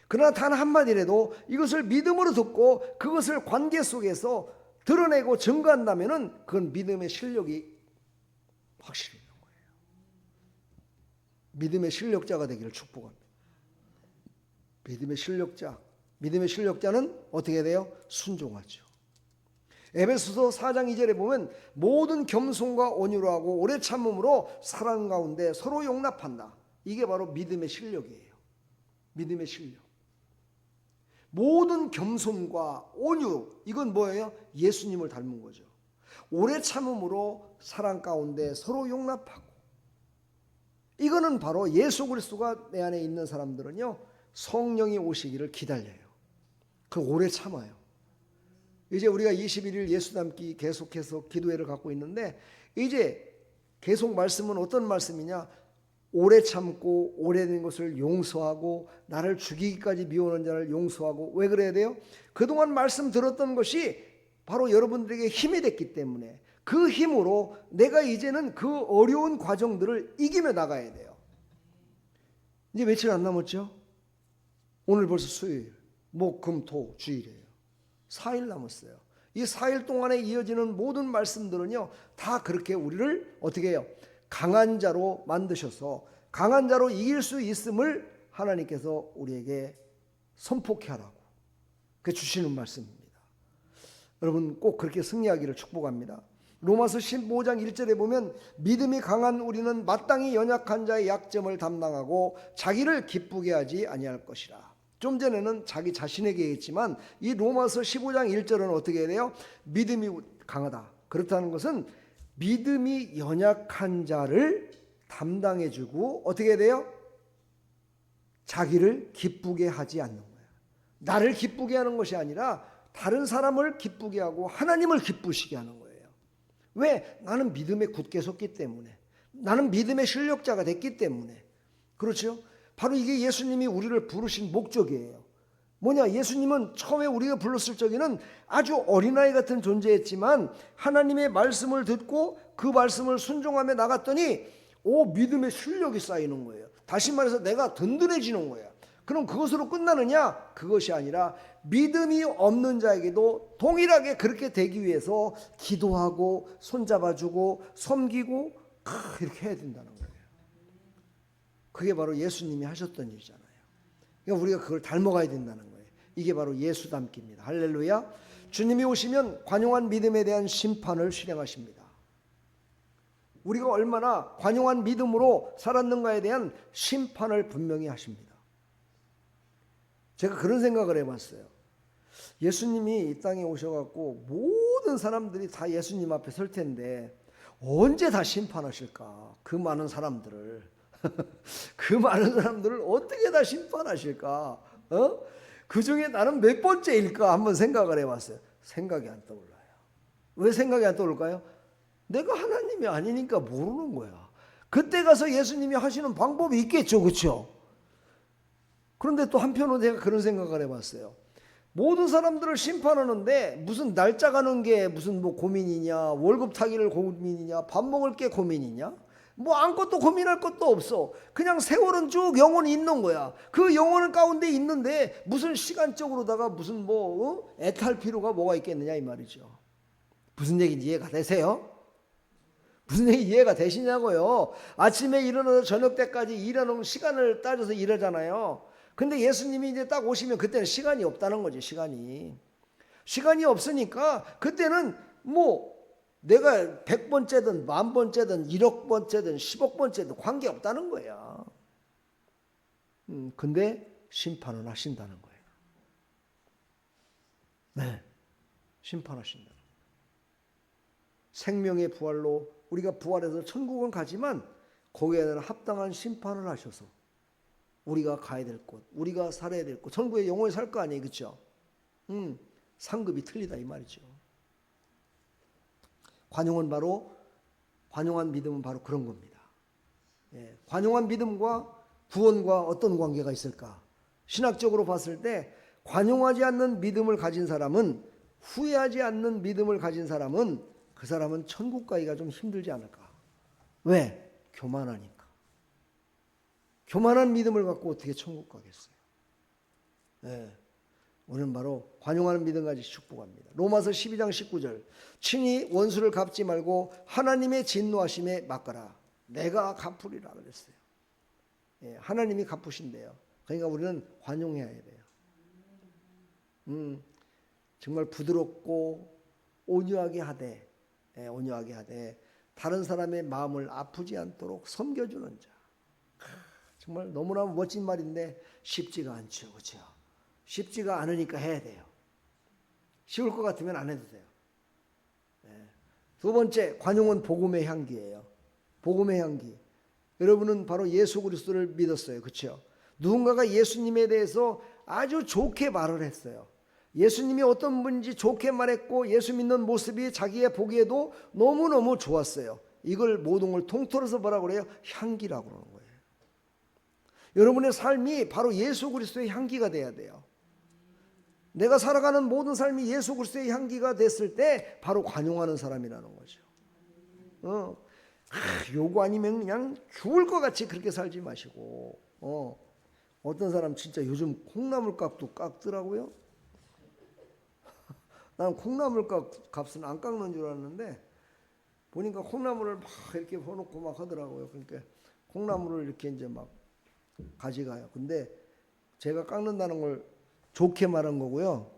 그러나 단 한마디라도 이것을 믿음으로 듣고 그것을 관계 속에서 드러내고 증거한다면 그건 믿음의 실력이 확실히 있는 거예요. 믿음의 실력자가 되기를 축복합니다. 믿음의 실력자는 어떻게 돼요? 순종하죠. 에베소서 4장 2절에 보면 모든 겸손과 온유로 하고 오래 참음으로 사랑 가운데 서로 용납한다. 이게 바로 믿음의 실력이에요. 믿음의 실력. 모든 겸손과 온유, 이건 뭐예요? 예수님을 닮은 거죠. 오래 참음으로 사랑 가운데 서로 용납하고, 이거는 바로 예수 그리스도가 내 안에 있는 사람들은요 성령이 오시기를 기다려요. 그 오래 참아요. 이제 우리가 21일 예수 닮기 계속해서 기도회를 갖고 있는데, 이제 계속 말씀은 어떤 말씀이냐? 오래 참고 오래된 것을 용서하고 나를 죽이기까지 미워하는 자를 용서하고. 왜 그래야 돼요? 그동안 말씀 들었던 것이 바로 여러분들에게 힘이 됐기 때문에, 그 힘으로 내가 이제는 그 어려운 과정들을 이기며 나가야 돼요. 이제 며칠 안 남았죠? 오늘 벌써 수요일, 목, 금, 토, 주일이에요. 4일 남았어요. 이 4일 동안에 이어지는 모든 말씀들은요, 다 그렇게 우리를 어떻게 해요? 강한 자로 만드셔서 강한 자로 이길 수 있음을 하나님께서 우리에게 선포케 하라고 그 주시는 말씀입니다. 여러분 꼭 그렇게 승리하기를 축복합니다. 로마서 15장 1절에 보면 믿음이 강한 우리는 마땅히 연약한 자의 약점을 담당하고 자기를 기쁘게 하지 아니할 것이라. 좀 전에는 자기 자신에게 했지만 이 로마서 15장 1절은 어떻게 해야 돼요? 믿음이 강하다. 그렇다는 것은 믿음이 연약한 자를 담당해주고 어떻게 해야 돼요? 자기를 기쁘게 하지 않는 거예요. 나를 기쁘게 하는 것이 아니라 다른 사람을 기쁘게 하고 하나님을 기쁘시게 하는 거예요. 왜? 나는 믿음에 굳게 섰기 때문에, 나는 믿음의 실력자가 됐기 때문에. 그렇죠? 바로 이게 예수님이 우리를 부르신 목적이에요. 뭐냐? 예수님은 처음에 우리가 불렀을 적에는 아주 어린아이 같은 존재였지만 하나님의 말씀을 듣고 그 말씀을 순종하며 나갔더니 믿음의 실력이 쌓이는 거예요. 다시 말해서 내가 든든해지는 거야. 그럼 그것으로 끝나느냐? 그것이 아니라 믿음이 없는 자에게도 동일하게 그렇게 되기 위해서 기도하고 손잡아주고 섬기고 이렇게 해야 된다는 거예요. 그게 바로 예수님이 하셨던 일이잖아요. 그러니까 우리가 그걸 닮아가야 된다는 거예요. 이게 바로 예수 닮기입니다. 할렐루야. 주님이 오시면 관용한 믿음에 대한 심판을 실행하십니다. 우리가 얼마나 관용한 믿음으로 살았는가에 대한 심판을 분명히 하십니다. 제가 그런 생각을 해봤어요. 예수님이 이 땅에 오셔갖고 모든 사람들이 다 예수님 앞에 설 텐데 언제 다 심판하실까? 그 많은 사람들을 그 많은 사람들을 어떻게 다 심판하실까? 그 중에 나는 몇 번째일까? 한번 생각을 해봤어요. 생각이 안 떠올라요. 왜 생각이 안 떠올까요? 내가 하나님이 아니니까 모르는 거야. 그때 가서 예수님이 하시는 방법이 있겠죠, 그렇죠? 그런데 또 한편으로 제가 그런 생각을 해봤어요. 모든 사람들을 심판하는데 무슨 날짜 가는 게 무슨 뭐 고민이냐, 월급 타기를 고민이냐, 밥 먹을 게 고민이냐? 뭐 아무것도 고민할 것도 없어. 그냥 세월은 쭉 영원히 있는 거야. 그 영원 가운데 있는데 무슨 시간적으로다가 무슨 애탈 필요가 뭐가 있겠느냐 이 말이죠. 무슨 얘기인지 이해가 되세요? 무슨 얘기 이해가 되시냐고요. 아침에 일어나서 저녁 때까지 일하는 시간을 따져서 일하잖아요. 근데 예수님이 이제 딱 오시면 그때는 시간이 없다는 거지. 시간이 없으니까 그때는 내가 100번째든 10,000번째든 1억 번째든 10억 번째든 관계없다는 거야. 근데 심판은 하신다는 거예요. 네, 심판하신다는 거예요. 생명의 부활로 우리가 부활해서 천국은 가지만 거기에 대한 합당한 심판을 하셔서 우리가 가야 될 곳, 우리가 살아야 될 곳, 천국에 영원히 살 거 아니에요, 그렇죠? 상급이 틀리다 이 말이죠. 관용한 믿음은 바로 그런 겁니다. 예, 관용한 믿음과 구원과 어떤 관계가 있을까? 신학적으로 봤을 때 관용하지 않는 믿음을 가진 사람은, 후회하지 않는 믿음을 가진 사람은 그 사람은 천국 가기가 좀 힘들지 않을까? 왜? 교만하니까. 교만한 믿음을 갖고 어떻게 천국 가겠어요? 네. 오늘 바로 관용하는 믿음 가지고 축복합니다. 로마서 12장 19절. 친히 원수를 갚지 말고 하나님의 진노하심에 맡거라. 내가 갚으리라 그랬어요. 예, 하나님이 갚으신대요. 그러니까 우리는 관용해야 돼요. 정말 부드럽고 온유하게 하되, 다른 사람의 마음을 아프지 않도록 섬겨주는 자. 정말 너무나 멋진 말인데 쉽지가 않죠, 그렇죠? 쉽지가 않으니까 해야 돼요. 쉬울 것 같으면 안 해도 돼요. 두 번째, 관용은 복음의 향기예요. 복음의 향기. 여러분은 바로 예수 그리스도를 믿었어요, 그렇죠? 누군가가 예수님에 대해서 아주 좋게 말을 했어요. 예수님이 어떤 분인지 좋게 말했고 예수 믿는 모습이 자기의 보기에도 너무너무 좋았어요. 이걸 모든 걸 통틀어서 뭐라고 그래요? 향기라고 그러는 거예요. 여러분의 삶이 바로 예수 그리스도의 향기가 돼야 돼요. 내가 살아가는 모든 삶이 예수 그리스도의 향기가 됐을 때 바로 관용하는 사람이라는 거죠. 요거 아니면 그냥 죽을 것 같이 그렇게 살지 마시고 어떤 사람 진짜 요즘 콩나물 값도 깎더라고요. 난 콩나물 값은 안 깎는 줄 알았는데 보니까 콩나물을 막 이렇게 해놓고 막 하더라고요. 그러니까 콩나물을 이렇게 이제 막 가져가요. 근데 제가 깎는다는 걸 좋게 말한 거고요.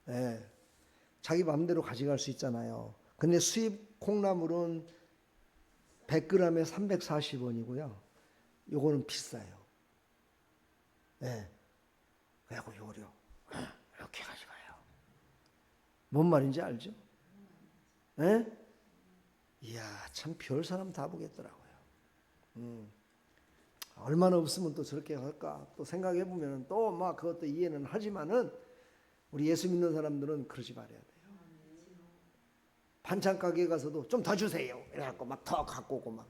예, 자기 마음대로 가져갈 수 있잖아요. 근데 수입 콩나물은 100g에 340원이고요. 요거는 비싸요. 예, 그래갖고 요거요. 이렇게 가져가요. 뭔 말인지 알죠? 예? 이야, 참 별 사람 다 보겠더라고요. 얼마나 없으면 또 저렇게 할까? 또 생각해 보면 또 막 그것도 이해는 하지만은 우리 예수 믿는 사람들은 그러지 말아야 돼요. 반찬 가게 가서도 좀 더 주세요. 이래갖고 막 더 갖고 오고 막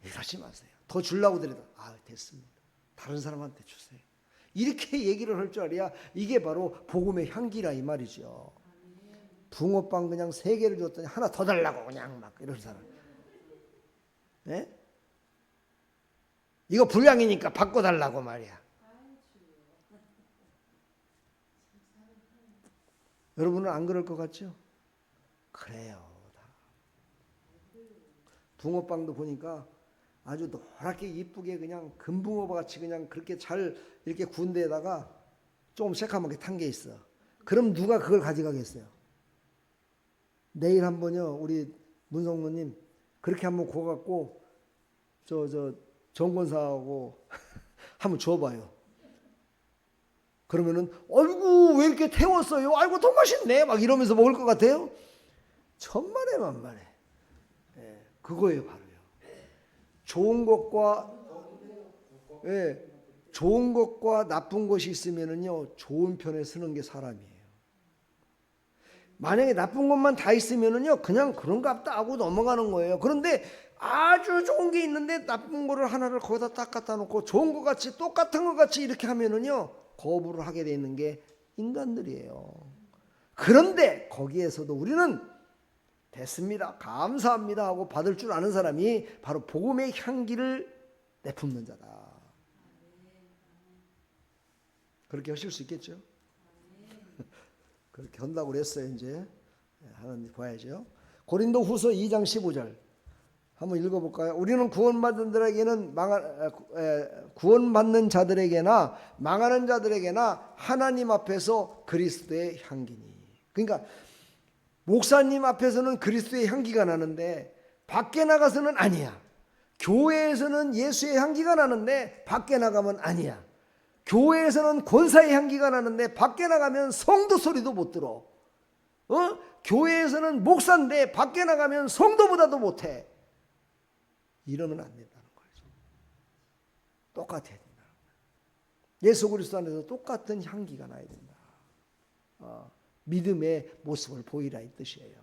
이러지 마세요. 더 주려고 드려도 됐습니다. 다른 사람한테 주세요. 이렇게 얘기를 할 줄 알아야 이게 바로 복음의 향기라 이 말이죠. 붕어빵 그냥 3개를 줬더니 하나 더 달라고 그냥 막 이런 사람. 네? 이거 불량이니까 바꿔달라고 말이야. 여러분은 안 그럴 것 같죠? 그래요. 붕어빵도 보니까 아주 노랗게 이쁘게 그냥 금붕어 같이 그냥 그렇게 잘 이렇게 구운 데에다가 조금 새카맣게 탄 게 있어. 그럼 누가 그걸 가져가겠어요? 내일 한번요 우리 문성모님 그렇게 한번 구워갖고 저 정권사하고 한번 줘봐요. 그러면은 아이고 왜 이렇게 태웠어요? 아이고 더 맛있네 막 이러면서 먹을 것 같아요? 천만에 만만해. 그거예요 바로요. 좋은 것과 나쁜 것이 있으면은요 좋은 편에 서는 게 사람이에요. 만약에 나쁜 것만 다 있으면은요 그냥 그런가 보다 하고 넘어가는 거예요. 그런데 아주 좋은 게 있는데 나쁜 거를 하나를 거기다 딱 갖다 놓고 좋은 것 같이 똑같은 것 같이 이렇게 하면은요 거부를 하게 돼 있는 게 인간들이에요. 그런데 거기에서도 우리는 됐습니다, 감사합니다 하고 받을 줄 아는 사람이 바로 복음의 향기를 내뿜는 자다. 그렇게 하실 수 있겠죠? 그렇게 한다고 그랬어요. 이제 하나님 봐야죠. 고린도 후서 2장 15절 한번 읽어볼까요? 우리는 구원받는 자들에게나 망하는 자들에게나 하나님 앞에서 그리스도의 향기니. 그러니까 목사님 앞에서는 그리스도의 향기가 나는데 밖에 나가서는 아니야. 교회에서는 예수의 향기가 나는데 밖에 나가면 아니야. 교회에서는 권사의 향기가 나는데 밖에 나가면 성도 소리도 못 들어. 교회에서는 목사인데 밖에 나가면 성도보다도 못해. 이러면 안 된다는 거죠. 똑같아야 된다는 거예요. 예수 그리스도 안에서 똑같은 향기가 나야 된다. 믿음의 모습을 보이라 이 뜻이에요.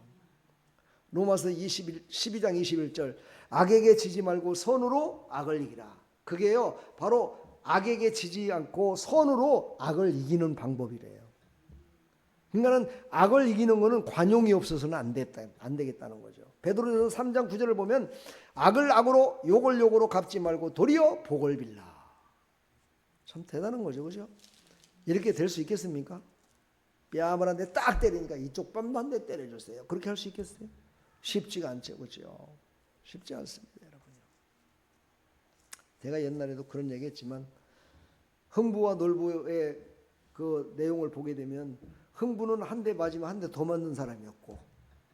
로마서 12장 21절 악에게 지지 말고 선으로 악을 이기라. 그게요 바로 악에게 지지 않고 선으로 악을 이기는 방법이래요. 그러니까 악을 이기는 것은 관용이 없어서는 안 되겠다는 거죠. 베드로전서 3장 9절을 보면 악을 악으로 욕을 욕으로 갚지 말고 도리어 복을 빌라. 참 대단한 거죠. 그죠? 이렇게 될 수 있겠습니까? 뺨을 한 대 딱 때리니까 이쪽 뺨도 한 대 때려줬어요. 그렇게 할 수 있겠어요? 쉽지가 않죠. 그죠? 쉽지 않습니다. 여러분요. 제가 옛날에도 그런 얘기 했지만 흥부와 놀부의 그 내용을 보게 되면 흥부는 한 대 맞으면 한 대 더 맞는 사람이었고,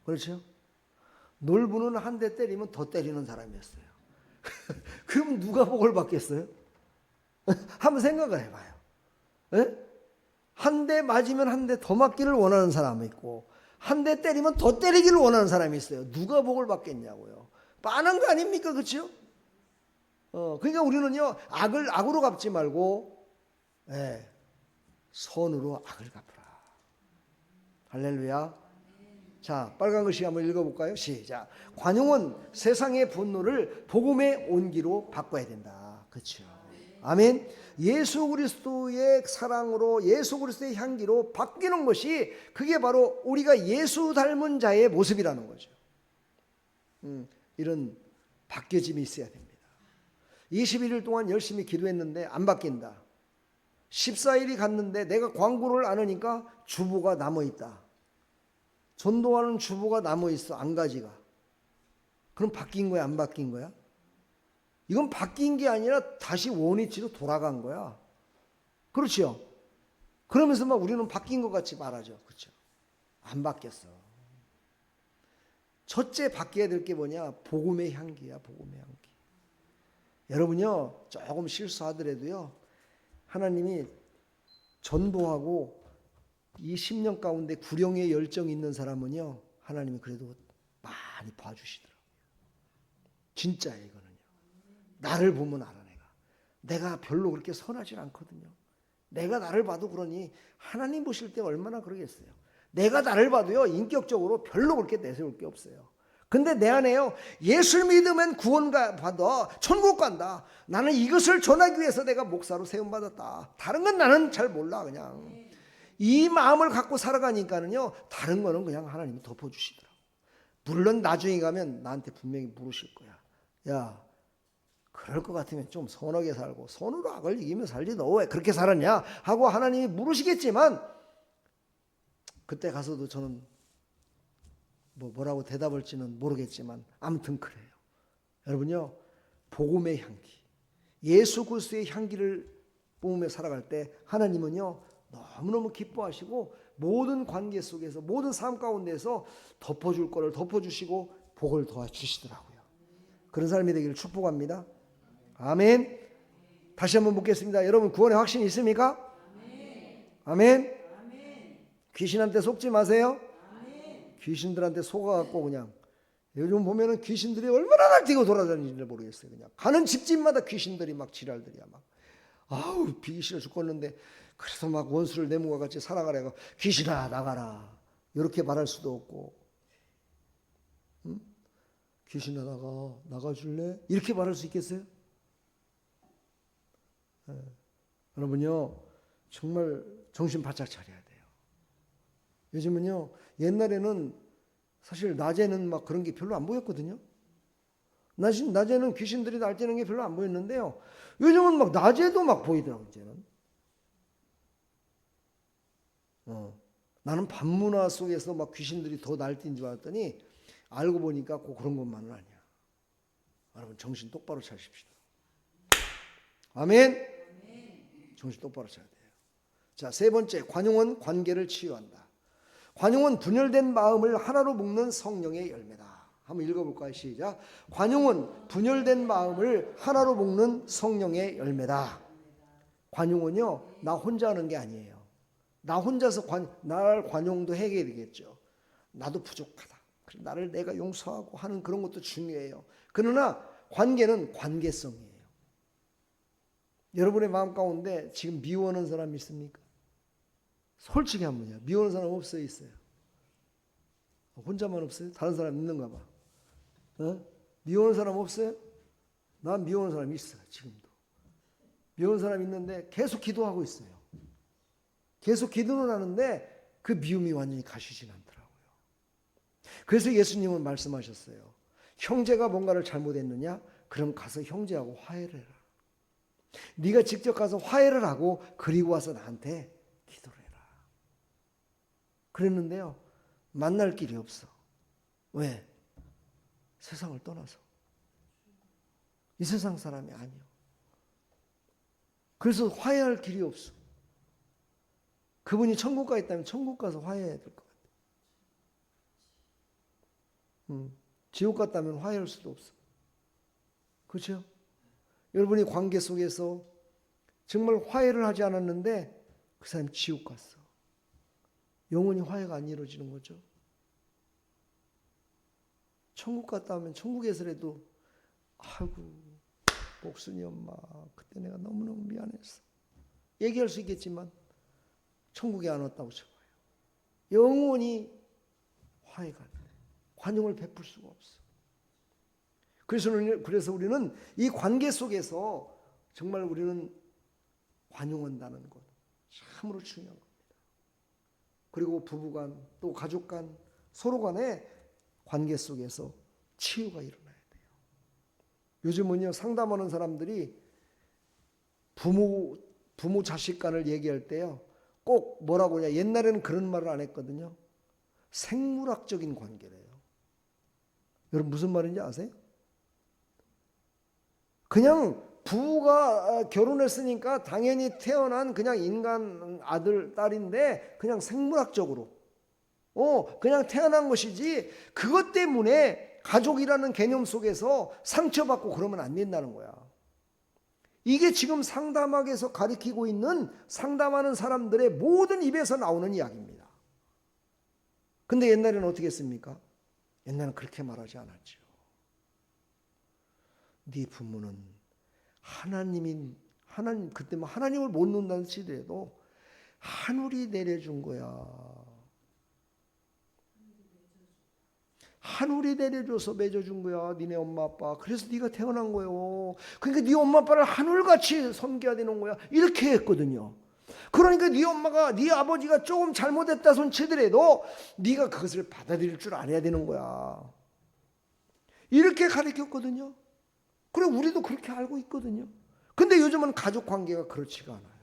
그렇죠? 놀부는 한 대 때리면 더 때리는 사람이었어요. 그럼 누가 복을 받겠어요? 한번 생각을 해봐요. 한 대 맞으면 한 대 더 맞기를 원하는 사람이 있고 한 대 때리면 더 때리기를 원하는 사람이 있어요. 누가 복을 받겠냐고요. 빤한 거 아닙니까? 그렇죠? 그러니까 우리는요 악을 악으로 갚지 말고 선으로 악을 갚으라. 할렐루야. 자, 빨간 글씨 한번 읽어볼까요? 시작. 관용은 세상의 분노를 복음의 온기로 바꿔야 된다. 그렇죠. 아멘. 예수 그리스도의 사랑으로 예수 그리스도의 향기로 바뀌는 것이 그게 바로 우리가 예수 닮은 자의 모습이라는 거죠. 이런 바뀌어짐이 있어야 됩니다. 21일 동안 열심히 기도했는데 안 바뀐다. 14일이 갔는데 내가 광고를 안 하니까 주보가 남아있다. 전도하는 주보가 남아있어. 안 가지가. 그럼 바뀐 거야? 안 바뀐 거야? 이건 바뀐 게 아니라 다시 원위치로 돌아간 거야. 그렇죠? 그러면서 막 우리는 바뀐 것 같이 말하죠. 그렇죠? 안 바뀌었어. 첫째 바뀌어야 될 게 뭐냐? 복음의 향기야. 복음의 향기. 여러분요, 조금 실수하더라도요, 하나님이 전도하고 이 10년 가운데 구령의 열정이 있는 사람은요, 하나님이 그래도 많이 봐주시더라고요. 진짜예요, 이거는요. 나를 보면 알아, 내가 별로 그렇게 선하진 않거든요. 내가 나를 봐도 그러니 하나님 보실 때 얼마나 그러겠어요. 내가 나를 봐도요, 인격적으로 별로 그렇게 내세울 게 없어요. 근데 내 안에요, 예수를 믿으면 구원 받아 천국 간다. 나는 이것을 전하기 위해서 내가 목사로 세움받았다. 다른 건 나는 잘 몰라. 그냥 이 마음을 갖고 살아가니까는요, 다른 거는 그냥 하나님이 덮어주시더라고. 물론 나중에 가면 나한테 분명히 물으실 거야. 야, 그럴 것 같으면 좀 선하게 살고 손으로 악을 이기며 살지 너 왜 그렇게 살았냐 하고 하나님이 물으시겠지만, 그때 가서도 저는 뭐라고 대답할지는 모르겠지만 아무튼 그래요. 여러분요, 복음의 향기, 예수 그리스도의 향기를 뿜으며 살아갈 때 하나님은요, 너무너무 기뻐하시고 모든 관계 속에서 모든 삶 가운데서 덮어줄 거를 덮어주시고 복을 도와주시더라고요. 그런 삶이 되기를 축복합니다. 아멘. 다시 한번 묻겠습니다. 여러분 구원의 확신이 있습니까? 아멘. 귀신한테 속지 마세요. 귀신들한테 속아갖고 그냥, 요즘 보면은 귀신들이 얼마나 날뛰고 돌아다니는지 모르겠어요. 그냥 가는 집집마다 귀신들이 막 지랄들이야. 막 아우 비기 싫어 죽겠는데, 그래서 막 원수를 내 몸과 같이 사랑하라고 귀신아 나가라 이렇게 말할 수도 없고, 응? 귀신아 나가줄래? 이렇게 말할 수 있겠어요? 네. 여러분요, 정말 정신 바짝 차려야 돼요. 요즘은요, 옛날에는 사실 낮에는 막 그런 게 별로 안 보였거든요. 낮에는 귀신들이 날뛰는 게 별로 안 보였는데요, 요즘은 막 낮에도 막 보이더라고요. 이제는. 나는 밤문화 속에서 막 귀신들이 더 날뛴 줄 알았더니 알고 보니까 꼭 그런 것만은 아니야. 여러분 정신 똑바로 차십시오. 아멘. 정신 똑바로 차야 돼요. 자, 세 번째, 관용은 관계를 치유한다. 관용은 분열된 마음을 하나로 묶는 성령의 열매다. 한번 읽어볼까요? 시작. 관용은 분열된 마음을 하나로 묶는 성령의 열매다. 관용은요, 나 혼자 하는 게 아니에요. 나 혼자서 나를 관용도 해야 되겠죠. 나도 부족하다. 나를 내가 용서하고 하는 그런 것도 중요해요. 그러나 관계는 관계성이에요. 여러분의 마음 가운데 지금 미워하는 사람 있습니까? 솔직히 한번요. 미워하는 사람 없어요? 있어요? 혼자만 없어요? 다른 사람 있는가 봐. 미워하는 사람 없어요? 난 미워하는 사람 있어요. 지금도. 미워하는 사람 있는데 계속 기도하고 있어요. 계속 기도는 하는데 그 미움이 완전히 가시진 않더라고요. 그래서 예수님은 말씀하셨어요. 형제가 뭔가를 잘못했느냐? 그럼 가서 형제하고 화해를 해라. 네가 직접 가서 화해를 하고 그리고 와서 나한테 기도를 해라. 그랬는데요, 만날 길이 없어. 왜? 세상을 떠나서. 이 세상 사람이 아니요. 그래서 화해할 길이 없어. 그분이 천국 가 있다면 천국 가서 화해해야 될 것 같아요. 지옥 갔다면 화해할 수도 없어. 그렇죠? 여러분이 관계 속에서 정말 화해를 하지 않았는데 그 사람이 지옥 갔어. 영원히 화해가 안 이루어지는 거죠. 천국 갔다 오면 천국에서라도 아이고 목순이 엄마 그때 내가 너무너무 미안했어 얘기할 수 있겠지만 천국에 안 왔다고 쳐봐요. 영원히 화해가 안 돼. 관용을 베풀 수가 없어. 그래서 우리는 이 관계 속에서 정말 우리는 관용한다는 것 참으로 중요한 겁니다. 그리고 부부간 또 가족간 서로 간의 관계 속에서 치유가 일어나야 돼요. 요즘은요 상담하는 사람들이 부모 자식 간을 얘기할 때요 꼭 뭐라고 하냐, 옛날에는 그런 말을 안 했거든요. 생물학적인 관계래요. 여러분 무슨 말인지 아세요? 그냥 부부가 결혼했으니까 당연히 태어난 그냥 인간 아들, 딸인데 그냥 생물학적으로 그냥 태어난 것이지 그것 때문에 가족이라는 개념 속에서 상처받고 그러면 안 된다는 거야. 이게 지금 상담학에서 가리키고 있는 상담하는 사람들의 모든 입에서 나오는 이야기입니다. 근데 옛날에는 어떻게 했습니까? 옛날에는 그렇게 말하지 않았죠. 네 부모는 하나님 그때 뭐 하나님을 못 논다는 치더라도 하늘이 내려준 거야. 하늘이 내려줘서 맺어준 거야. 니네 엄마 아빠. 그래서 네가 태어난 거예요. 그러니까 네 엄마 아빠를 하늘같이 섬겨야 되는 거야. 이렇게 했거든요. 그러니까 네 엄마가 네 아버지가 조금 잘못했다 손 치더라도 네가 그것을 받아들일 줄 알아야 되는 거야. 이렇게 가르쳤거든요. 그래 우리도 그렇게 알고 있거든요. 근데 요즘은 가족 관계가 그렇지가 않아요.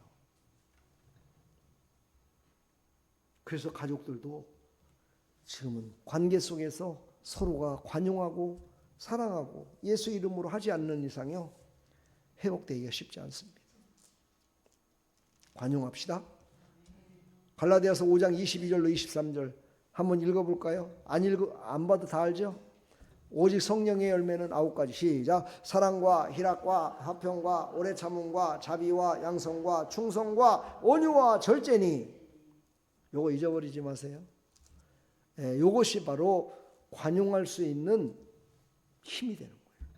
그래서 가족들도 지금은 관계 속에서 서로가 관용하고 사랑하고 예수 이름으로 하지 않는 이상요 회복되기가 쉽지 않습니다. 관용합시다. 갈라디아서 5장 22절로 23절 한번 읽어볼까요? 안 봐도 다 알죠? 오직 성령의 열매는 9가지. 시작. 사랑과 희락과 화평과 오래 참음과 자비와 양성과 충성과 온유와 절제니. 요거 잊어버리지 마세요. 요것이 바로 관용할 수 있는 힘이 되는 거예요.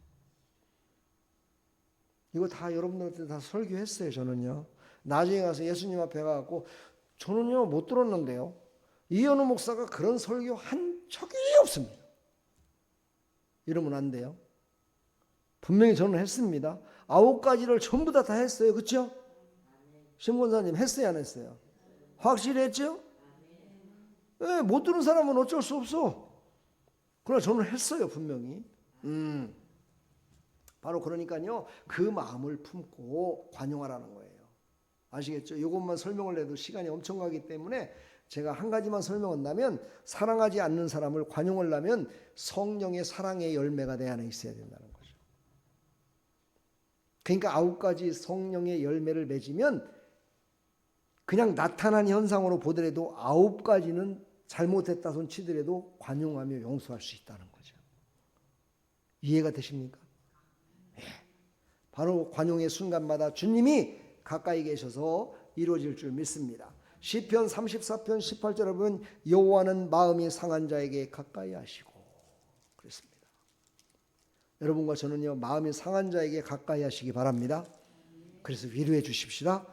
이거 다 여러분들한테 다 설교했어요. 저는요. 나중에 가서 예수님 앞에 가고 저는요 못 들었는데요. 이현우 목사가 그런 설교 한 적이 없습니다. 이러면 안 돼요. 분명히 저는 했습니다. 9가지를 전부 다 했어요. 그렇죠? 신권사님 했어요 안 했어요? 확실히 했죠? 네, 못 들은 사람은 어쩔 수 없어. 그러나 저는 했어요 분명히. 바로 그러니까요 그 마음을 품고 관용하라는 거예요. 아시겠죠? 이것만 설명을 해도 시간이 엄청 가기 때문에 제가 한 가지만 설명한다면 사랑하지 않는 사람을 관용하려면 성령의 사랑의 열매가 내 안에 있어야 된다는 거죠. 그러니까 9가지 성령의 열매를 맺으면 그냥 나타난 현상으로 보더라도 9가지는 잘못했다 손 치더라도 관용하며 용서할 수 있다는 거죠. 이해가 되십니까? 네. 바로 관용의 순간마다 주님이 가까이 계셔서 이루어질 줄 믿습니다. 시편 34편 18절에 보면 여호와는 마음이 상한 자에게 가까이 하시고 그랬습니다. 여러분과 저는요 마음이 상한 자에게 가까이 하시기 바랍니다. 그래서 위로해 주십시다.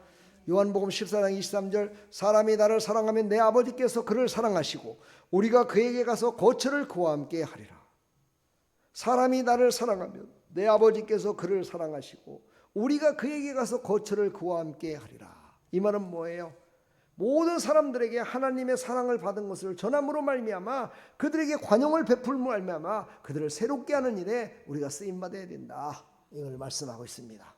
요한복음 14장 23절 사람이 나를 사랑하면 내 아버지께서 그를 사랑하시고 우리가 그에게 가서 거처를 그와 함께 하리라. 사람이 나를 사랑하면 내 아버지께서 그를 사랑하시고 우리가 그에게 가서 거처를 그와 함께 하리라. 이 말은 뭐예요? 모든 사람들에게 하나님의 사랑을 받은 것을 전함으로 말미암아 그들에게 관용을 베풀므로 말미암아 그들을 새롭게 하는 일에 우리가 쓰임 받아야 된다. 이걸 말씀하고 있습니다.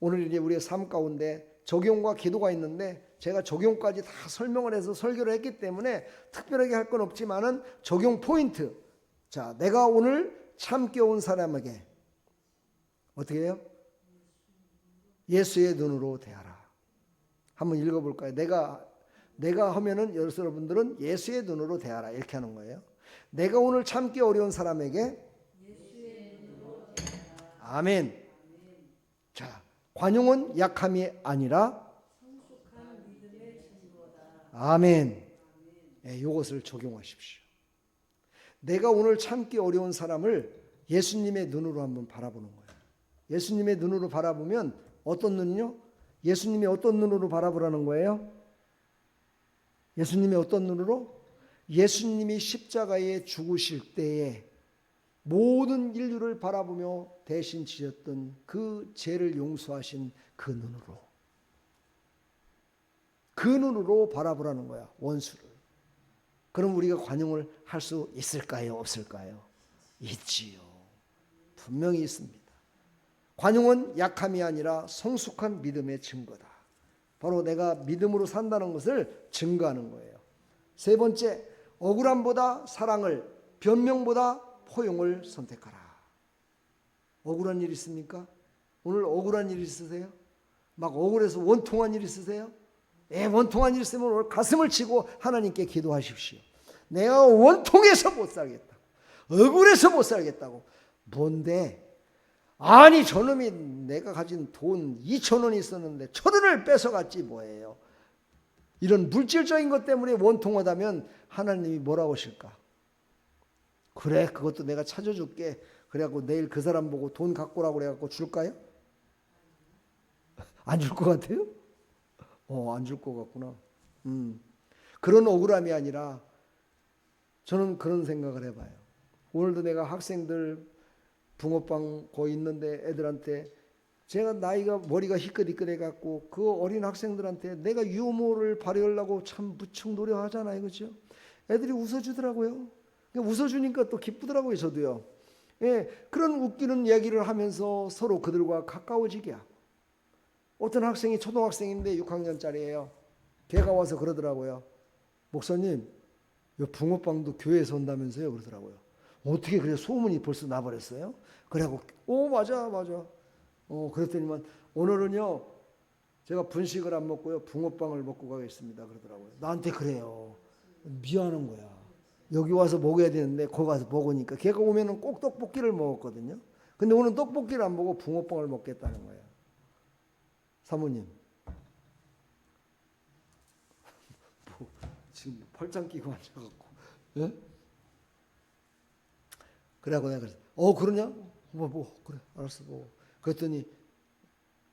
오늘 이제 우리의 삶 가운데 적용과 기도가 있는데 제가 적용까지 다 설명을 해서 설교를 했기 때문에 특별하게 할 건 없지만은 적용 포인트. 자, 내가 오늘 참게 온 사람에게 어떻게 해요? 예수의 눈으로 대하라. 한번 읽어볼까요? 내가 하면은 여러분들은 예수의 눈으로 대하라 이렇게 하는 거예요. 내가 오늘 참기 어려운 사람에게 예수의 눈으로 대하라. 아멘. 자, 관용은 약함이 아니라 성숙한 믿음의 증거다. 아멘. 네, 이것을 적용하십시오. 내가 오늘 참기 어려운 사람을 예수님의 눈으로 한번 바라보는 거예요. 예수님의 눈으로 바라보면 어떤 눈이요? 예수님이 어떤 눈으로 바라보라는 거예요? 예수님이 어떤 눈으로? 예수님이 십자가에 죽으실 때에 모든 인류를 바라보며 대신 지셨던 그 죄를 용서하신 그 눈으로. 그 눈으로 바라보라는 거야, 원수를. 그럼 우리가 관용을 할 수 있을까요? 없을까요? 있지요. 분명히 있습니다. 관용은 약함이 아니라 성숙한 믿음의 증거다. 바로 내가 믿음으로 산다는 것을 증거하는 거예요. 세 번째, 억울함보다 사랑을, 변명보다 포용을 선택하라. 억울한 일 있습니까? 오늘 억울한 일 있으세요? 막 억울해서 원통한 일 있으세요? 원통한 일 있으면 오늘 가슴을 치고 하나님께 기도하십시오. 내가 원통해서 못 살겠다고, 억울해서 못 살겠다고. 뭔데? 아니 저놈이 내가 가진 돈 2,000원이 있었는데 1,000원을 뺏어갔지 뭐예요. 이런 물질적인 것 때문에 원통하다면 하나님이 뭐라고 하실까? 그래, 그것도 내가 찾아줄게. 그래갖고 내일 그 사람 보고 돈 갖고 오라고 그래갖고 줄까요? 안 줄 것 같아요? 안 줄 것 같구나. 그런 억울함이 아니라 저는 그런 생각을 해봐요. 오늘도 내가 학생들 붕어빵 거기 있는데 애들한테 제가 나이가 머리가 희끗희끗해갖고 그 어린 학생들한테 내가 유머를 발휘하려고 참 무척 노력하잖아요. 그렇죠? 애들이 웃어주더라고요. 웃어주니까 또 기쁘더라고요. 저도요. 예, 그런 웃기는 얘기를 하면서 서로 그들과 가까워지게 하고. 어떤 학생이 초등학생인데 6학년짜리예요. 걔가 와서 그러더라고요. 목사님, 붕어빵도 교회에서 온다면서요? 그러더라고요. 어떻게 그래, 소문이 벌써 나버렸어요? 그래갖고 맞아. 그랬더니만 오늘은요 제가 분식을 안 먹고요 붕어빵을 먹고 가겠습니다 그러더라고요. 나한테 그래요. 미안한 거야. 여기 와서 먹어야 되는데 거기 가서 먹으니까 걔가 오면은 꼭 떡볶이를 먹었거든요. 근데 오늘 떡볶이를 안 먹고 붕어빵을 먹겠다는 거예요. 사모님 뭐 지금 펄짱 끼고 앉아갖고 예? 그래갖고 내가 그랬어. 그러냐? 그래 알았어. 그랬더니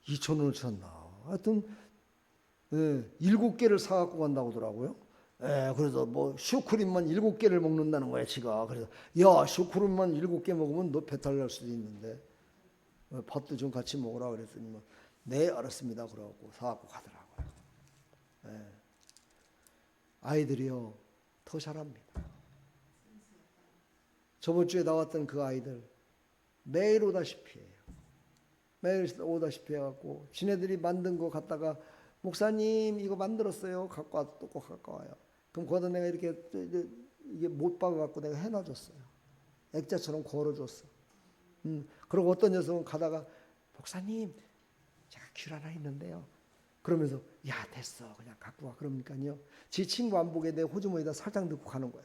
2,000원을 쳤나. 하여튼 7개를 사갖고 간다고 하더라고요. 그래서 뭐 슈크림만 7개를 먹는다는 거야 지가. 그래서 야 슈크림만 7개 먹으면 너 배탈 날 수도 있는데 밥도 좀 같이 먹으라 그랬더니 네 알았습니다 그러고 사갖고 가더라고요. 아이들이요 더 잘합니다. 저번 주에 나왔던 그 아이들 매일 오다시피 해요. 매일 오다시피 해갖고 지네들이 만든 거 갖다가 목사님 이거 만들었어요. 갖고 와. 또 꼭 갖고 와요. 그럼 거기다 내가 이렇게 이게 못 박아갖고 내가 해놔줬어요. 액자처럼 걸어줬어. 그리고 어떤 녀석은 가다가 목사님 제가 귤 하나 있는데요. 그러면서 야 됐어 그냥 갖고 와. 그러니까요. 지 친구 안 보게 내 호주머니에다 살짝 넣고 가는 거야.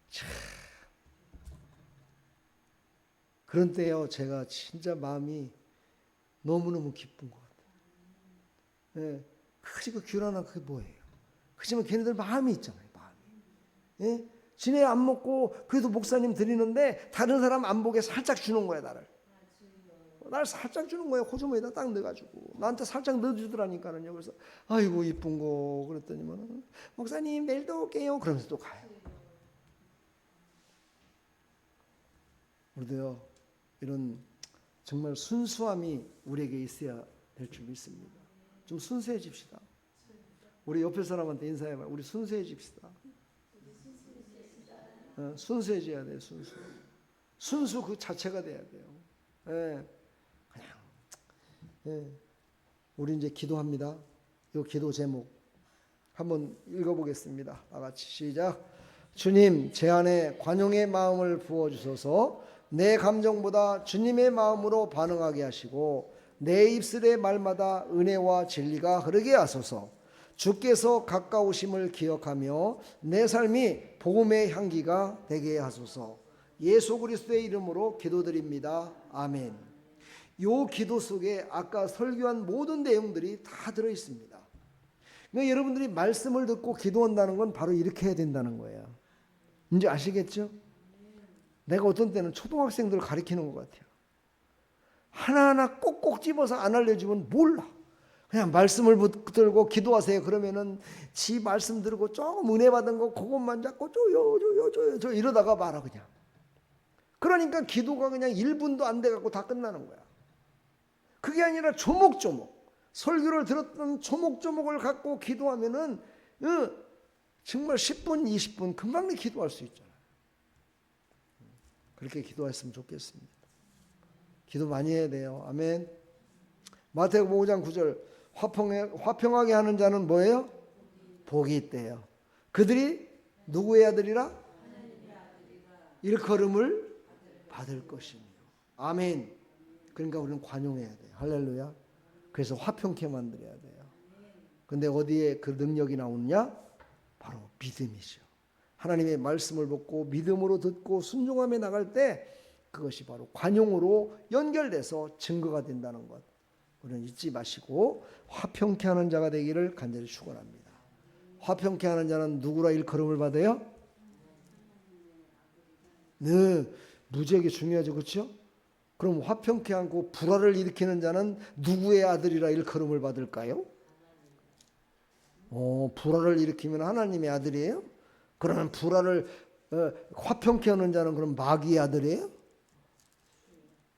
참. 그런 때요 제가 진짜 마음이 너무너무 기쁜 것 같아요. 그리고 귤 하나 그게 뭐예요? 그렇지만 걔네들 마음이 있잖아요. 마음이. 지네 안 먹고 그래도 목사님 드리는데 다른 사람 안 보게 살짝 주는 거야 나를. 날 살짝 주는 거예요. 호주머니에다 딱 넣어가지고 나한테 살짝 넣어주더라니까요. 그래서 아이고 이쁜 거 그랬더니만 목사님 내일 또 올게요. 그러면서 또 가요. 우리도요 이런 정말 순수함이 우리에게 있어야 될 줄 믿습니다. 좀 순수해집시다. 우리 옆에 사람한테 인사해봐요. 우리 순수해집시다. 순수해져야 돼요. 순수 그 자체가 돼야 돼요. 그냥 우리 이제 기도합니다. 이 기도 제목 한번 읽어보겠습니다. 다 같이 시작. 주님 제 안에 관용의 마음을 부어주소서. 내 감정보다 주님의 마음으로 반응하게 하시고 내 입술의 말마다 은혜와 진리가 흐르게 하소서. 주께서 가까우심을 기억하며 내 삶이 복음의 향기가 되게 하소서. 예수 그리스도의 이름으로 기도드립니다. 아멘. 이 기도 속에 아까 설교한 모든 내용들이 다 들어있습니다. 그러니까 여러분들이 말씀을 듣고 기도한다는 건 바로 이렇게 해야 된다는 거예요. 이제 아시겠죠? 내가 어떤 때는 초등학생들을 가리키는 것 같아요. 하나하나 꼭꼭 집어서 안 알려주면 몰라. 그냥 그냥 말씀을 붙들고 기도하세요. 그러면은 지 말씀 들고 조금 은혜 받은 거 그것만 잡고 쪼요 이러다가 말아 그냥. 그러니까 기도가 그냥 1분도 안 돼갖고 다 끝나는 거야. 그게 아니라 조목조목 설교를 들었던 조목조목을 갖고 기도하면은 정말 10분 20분 금방 기도할 수 있잖아요. 그렇게 기도했으면 좋겠습니다. 기도 많이 해야 돼요. 아멘. 마태복음 5장 9절 화평하게 하는 자는 뭐예요? 복이 있대요. 그들이 누구의 아들이라? 일컬음을 받을 것이며. 아멘. 그러니까 우리는 관용해야 돼요. 할렐루야. 그래서 화평케 만들어야 돼요. 근데 어디에 그 능력이 나오느냐? 바로 믿음이죠. 하나님의 말씀을 듣고 믿음으로 듣고 순종하며 나갈 때 그것이 바로 관용으로 연결돼서 증거가 된다는 것. 우리는 잊지 마시고 화평케 하는 자가 되기를 간절히 축원합니다. 화평케 하는 자는 누구라 일컬음을 받아요? 네, 무지하게 중요하죠. 그렇죠? 그럼 화평케 하고 불화를 일으키는 자는 누구의 아들이라 일컬음을 받을까요? 불화를 일으키면 하나님의 아들이에요? 그러면 불화를 화평케 하는 자는 그럼 마귀의 아들이에요?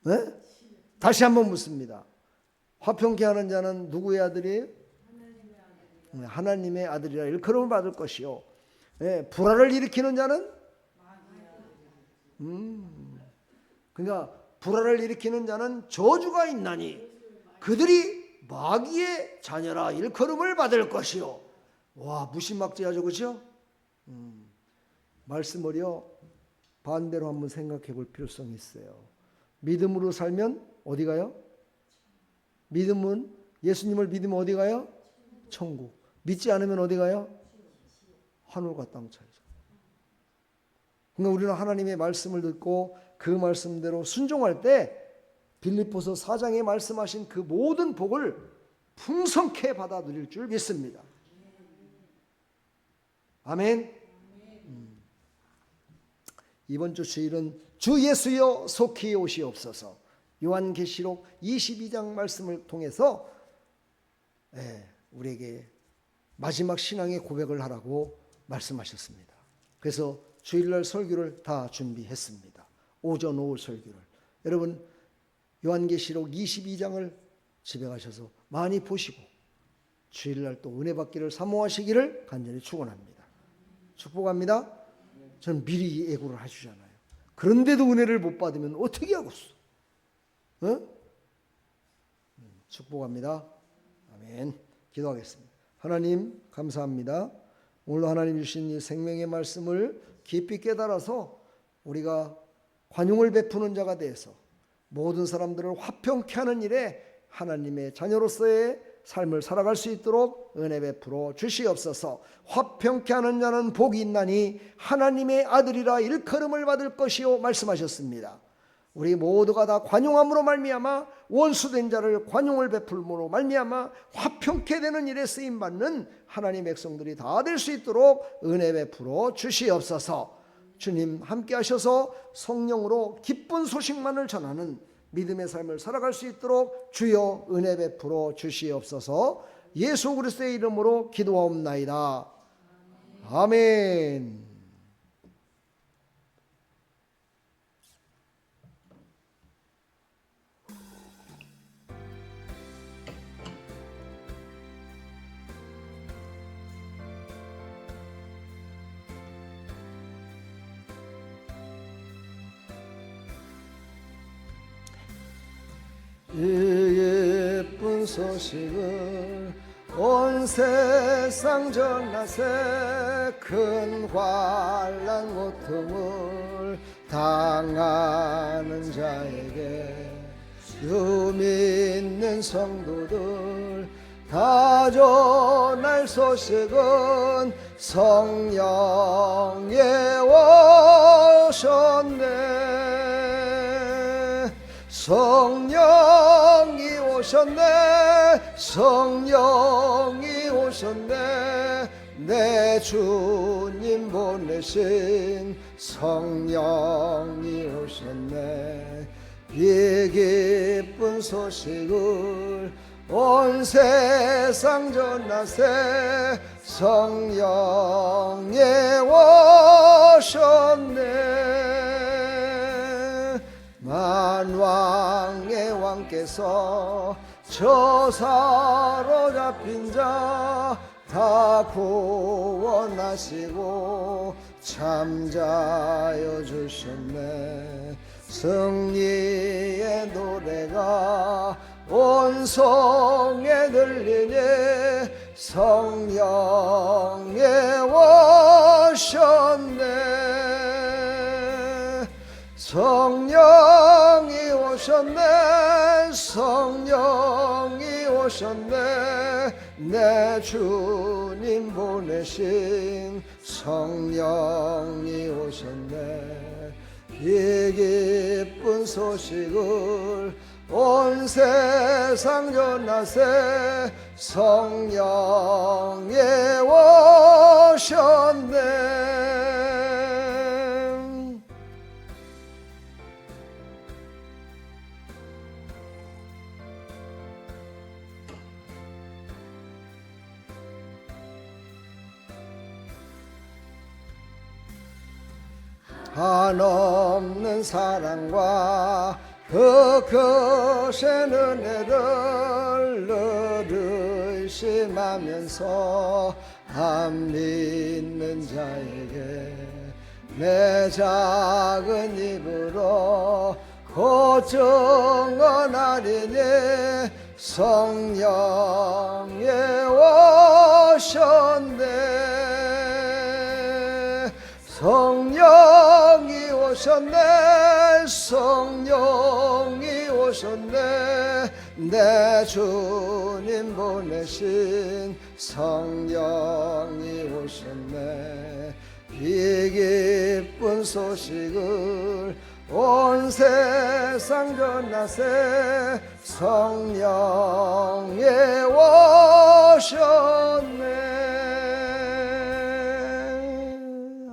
네? 다시 한번 묻습니다. 화평케 하는 자는 누구의 아들이에요? 하나님의 아들이라 일컬음을 받을 것이요. 네, 불화를 일으키는 자는? 그러니까 불화를 일으키는 자는 저주가 있나니 그들이 마귀의 자녀라 일컬음을 받을 것이요. 와, 무시막지하죠. 그렇죠? 말씀을요 반대로 한번 생각해 볼 필요성이 있어요. 믿음으로 살면 어디 가요? 믿음은 예수님을 믿으면 어디 가요? 천국. 믿지 않으면 어디 가요? 하늘과 땅 차이죠. 그러니까 우리는 하나님의 말씀을 듣고 그 말씀대로 순종할 때 빌립보서 4장에 말씀하신 그 모든 복을 풍성케 받아 누릴 줄 믿습니다. 아멘. 이번 주 주일은 주 예수여 속히 오시옵소서. 요한계시록 22장 말씀을 통해서 우리에게 마지막 신앙의 고백을 하라고 말씀하셨습니다. 그래서 주일날 설교를 다 준비했습니다. 오전 오후 설교를. 여러분 요한계시록 22장을 집에 가셔서 많이 보시고 주일날 또 은혜 받기를 사모하시기를 간절히 축원합니다. 축복합니다. 저는 미리 예고를 해주잖아요. 그런데도 은혜를 못 받으면 어떻게 하겠어? 축복합니다. 아멘. 기도하겠습니다. 하나님 감사합니다. 오늘 하나님 주신 이 생명의 말씀을 깊이 깨달아서 우리가 관용을 베푸는 자가 되어서 모든 사람들을 화평케 하는 일에 하나님의 자녀로서의 삶을 살아갈 수 있도록 은혜 베풀어 주시옵소서. 화평케 하는 자는 복이 있나니 하나님의 아들이라 일컬음을 받을 것이요 말씀하셨습니다. 우리 모두가 다 관용함으로 말미암아 원수된 자를 관용을 베풀므로 말미암아 화평케 되는 일에 쓰임받는 하나님 백성들이 다 될 수 있도록 은혜 베풀어 주시옵소서. 주님 함께 하셔서 성령으로 기쁜 소식만을 전하는 믿음의 삶을 살아갈 수 있도록 주여 은혜 베풀어 주시옵소서. 예수 그리스도의 이름으로 기도하옵나이다. 아멘. 이 예쁜 소식을 온 세상 전하세. 큰 환난 고통을 당하는 자에게 주 믿는 성도들 다 전할 소식은 성령이 오셨네. 성령이 오셨네. 성령이 오셨네. 내 주님 보내신 성령이 오셨네. 이 기쁜 소식을 온 세상 전하세 성령이 오셨네. 만왕의 왕께서 저 사로잡힌 자 다 구원하시고 잠자여 주셨네. 승리의 노래가 온 성에 들리니 성령이 오셨네. 성령이 오셨네. 성령이 오셨네. 내 주님 보내신 성령이 오셨네. 이 기쁜 소식을 온 세상 전하세 성령이 오셨네. 한없는 사랑과 그 크신 은혜를 늘 의심하면서 안 믿는 자에게 내 작은 입으로 곧 증언하리니 성령이 오셨네. 성령이 오셨네. 성령이 오셨네. 내 주님 보내신 성령이 오셨네. 이 기쁜 소식을 온 세상 전하세 성령이 오셨네.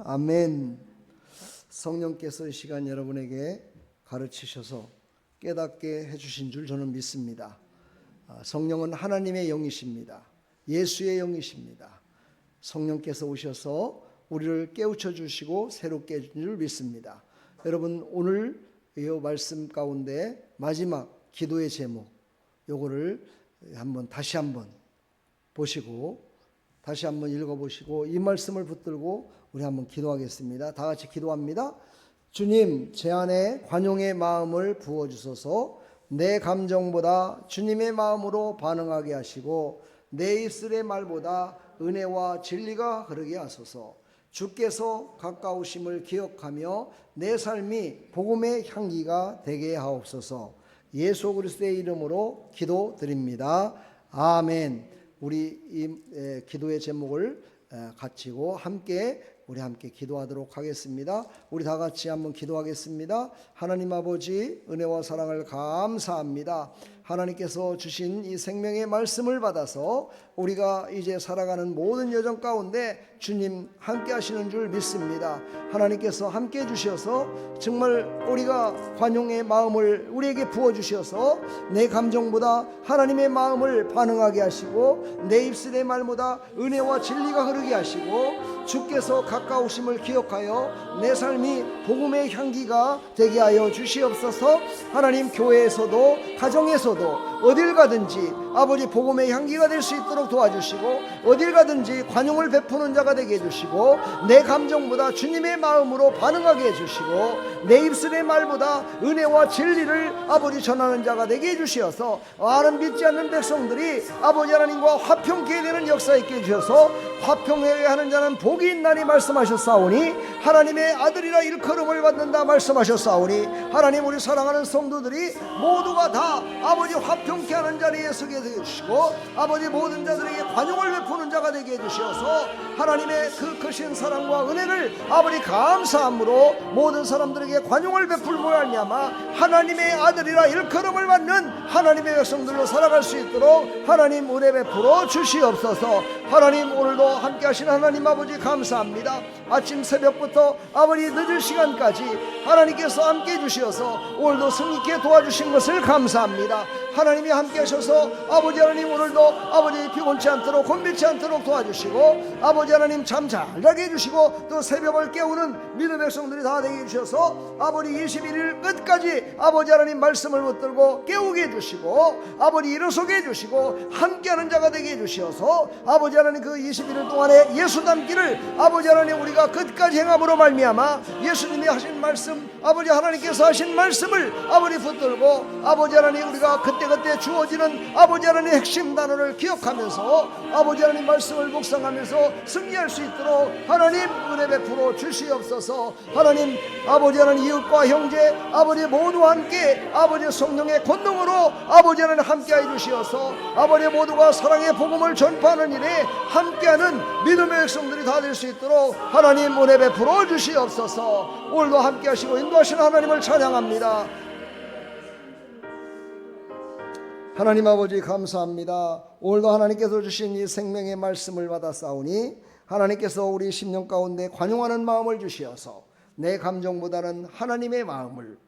아멘. 성령께서 이 시간 여러분에게 가르치셔서 깨닫게 해주신 줄 저는 믿습니다. 성령은 하나님의 영이십니다. 예수의 영이십니다. 성령께서 오셔서 우리를 깨우쳐 주시고 새롭게 해준 줄 믿습니다. 여러분, 오늘 이 말씀 가운데 마지막 기도의 제목, 요거를 다시 한번 보시고 다시 한번 읽어보시고 이 말씀을 붙들고 우리 한번 기도하겠습니다. 다 같이 기도합니다. 주님, 제 안에 관용의 마음을 부어주소서. 내 감정보다 주님의 마음으로 반응하게 하시고 내 입술의 말보다 은혜와 진리가 흐르게 하소서. 주께서 가까우심을 기억하며 내 삶이 복음의 향기가 되게 하옵소서. 예수 그리스도의 이름으로 기도드립니다. 아멘. 우리 이 기도의 제목을 갖추고 우리 함께 기도하도록 하겠습니다. 우리 다 같이 한번 기도하겠습니다. 하나님 아버지, 은혜와 사랑을 감사합니다. 하나님께서 주신 이 생명의 말씀을 받아서 우리가 이제 살아가는 모든 여정 가운데 주님 함께 하시는 줄 믿습니다. 하나님께서 함께 해주셔서 정말 우리가 관용의 마음을 우리에게 부어주셔서 내 감정보다 하나님의 마음을 반응하게 하시고 내 입술의 말보다 은혜와 진리가 흐르게 하시고 주께서 가까우심을 기억하여 내 삶이 복음의 향기가 되게 하여 주시옵소서. 하나님, 교회에서도 가정에서도 어딜 가든지 아버지 복음의 향기가 될 수 있도록 도와주시고 어딜 가든지 관용을 베푸는 자가 되게 해주시고 내 감정보다 주님의 마음으로 반응하게 해주시고 내 입술의 말보다 은혜와 진리를 아버지 전하는 자가 되게 해주시어서 많은 믿지 않는 백성들이 아버지 하나님과 화평케 되는 역사 있게 해주셔서 화평하게 하는 자는 복이 있나니 말씀하셨사오니 하나님의 아들이라 일컬음을 받는다 말씀하셨사오니 하나님, 우리 사랑하는 성도들이 모두가 다 아버지 화평케 하는 자리에 서게 해주시고 아버지 모든 자들에게 관용을 베푸는 자가 되게 해주시어서 하나님의 그 크신 사랑과 은혜를 아버지 감사함으로 모든 사람들에게 관용을 베풀고 말미암아 하나님의 아들이라 일컬음을 받는 하나님의 백성들로 살아갈 수 있도록 하나님 은혜 베풀어 주시옵소서. 하나님, 오늘도 함께 하신 하나님 아버지 감사합니다. 아침 새벽부터 아버지 늦은 시간까지 하나님께서 함께 해주시어서 오늘도 승리케 도와주신 것을 감사합니다. 하나님이 함께 하셔서 아버지 하나님 오늘도 아버지 피곤치 않도록 곤비치 않도록 도와주시고 아버지 하나님 잠 잘 자게 해주시고 또 새벽을 깨우는 믿음의 백성들이 다 되게 해주셔서 아버지 21일 끝까지 아버지 하나님 말씀을 붙들고 깨우게 해주시고 아버지 일어서게 해주시고 함께하는 자가 되게 해주셔서 아버지 하나님 그 21일 동안에 예수 닮기를 아버지 하나님 우리가 끝까지 행함으로 말미암아 예수님이 하신 말씀 아버지 하나님께서 하신 말씀을 아버지 붙들고 아버지 하나님 우리가 그때그때 주어지는 아버지 하나님 핵심 단어를 기억하면서 아버지 하나님 말씀을 묵상하면서 승리할 수 있도록 하나님 은혜 베풀어 주시옵소서. 하나님 아버지 하나님 이웃과 형제 아버지 모두와 함께 아버지 성령의 권능으로 아버지 하나님 함께해 주시어서 아버지 모두가 사랑의 복음을 전파하는 일에 함께하는 믿음의 백성들이 다 될 수 있도록 하나님 은혜 베풀어 주시옵소서. 오늘도 함께하시고 인도하시는 하나님을 찬양합니다. 하나님 아버지 감사합니다. 오늘도 하나님께서 주신 이 생명의 말씀을 받아 싸우니 하나님께서 우리 심령 가운데 관용하는 마음을 주시어서 내 감정보다는 하나님의 마음을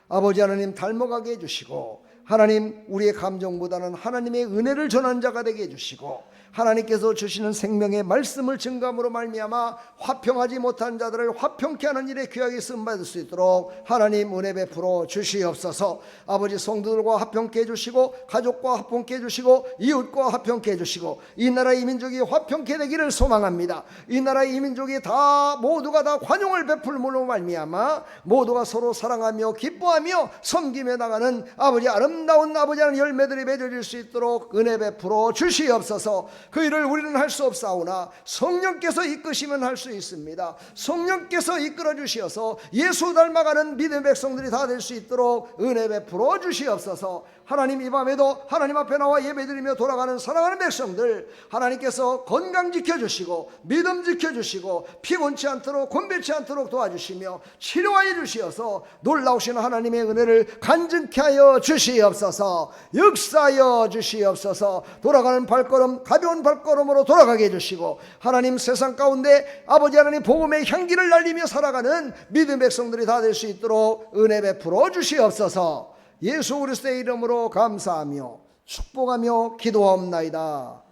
아버지 하나님 닮아가게 해주시고 하나님 우리의 감정보다는 하나님의 은혜를 전하는 자가 되게 해주시고 하나님께서 주시는 생명의 말씀을 증감으로 말미암아 화평하지 못한 자들을 화평케 하는 일에 귀하게 쓰임받을 수 있도록 하나님 은혜 베풀어 주시옵소서. 아버지 성도들과 화평케 해주시고 가족과 화평케 해주시고 이웃과 화평케 해주시고 이 나라 이민족이 화평케 되기를 소망합니다. 이 나라 이민족이 다 모두가 다 관용을 베풀므로 말미암아 모두가 서로 사랑하며 기뻐하며 섬기며 나가는 아버지 아름다운 아버지 하는 열매들이 맺어질 수 있도록 은혜 베풀어 주시옵소서. 그 일을 우리는 할 수 없사오나 성령께서 이끄시면 할 수 있습니다. 성령께서 이끌어 주시어서 예수 닮아가는 믿음의 백성들이 다 될 수 있도록 은혜 베풀어 주시옵소서. 하나님 이 밤에도 하나님 앞에 나와 예배드리며 돌아가는 사랑하는 백성들 하나님께서 건강 지켜주시고 믿음 지켜주시고 피곤치 않도록 곤배치 않도록 도와주시며 치료하여 주시어서 놀라우신 하나님의 은혜를 간증케 하여 주시옵소서. 역사하여 주시옵소서. 돌아가는 발걸음 가벼운 발걸음으로 돌아가게 해주시고 하나님 세상 가운데 아버지 하나님 복음의 향기를 날리며 살아가는 믿음의 백성들이 다 될 수 있도록 은혜 베풀어 주시옵소서. 예수 그리스도의 이름으로 감사하며 축복하며 기도하옵나이다.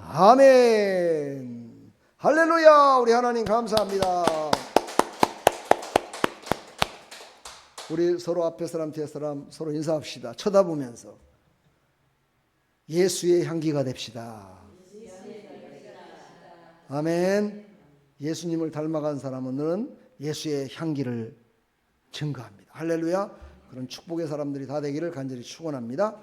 아멘. 할렐루야. 우리 하나님 감사합니다. 우리 서로 앞에 사람 뒤에 사람 서로 인사합시다. 쳐다보면서 예수의 향기가 됩시다. 아멘. 예수님을 닮아간 사람은 예수의 향기를 증거합니다. 할렐루야. 그런 축복의 사람들이 다 되기를 간절히 축원합니다.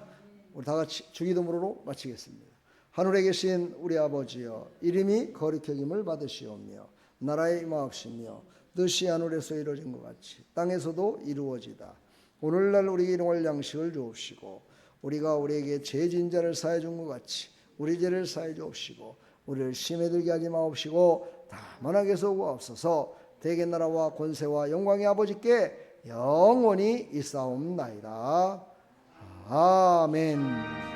우리 다 같이 주기도문으로 마치겠습니다. 하늘에 계신 우리 아버지여, 이름이 거룩히 여김을 받으시오며 나라의 임하옵시며 뜻이 하늘에서 이루어진 것 같이 땅에서도 이루어지다. 오늘날 우리에게 일용할 양식을 주옵시고 우리가 우리에게 죄 지은 자를 사해 준 것 같이 우리 죄를 사해 주옵시고 우리를 시험에 들게 하지 마옵시고 다만 악에서 구하옵소서. 대개 나라와 권세와 영광의 아버지께 영원히 있사옵나이다. 아멘.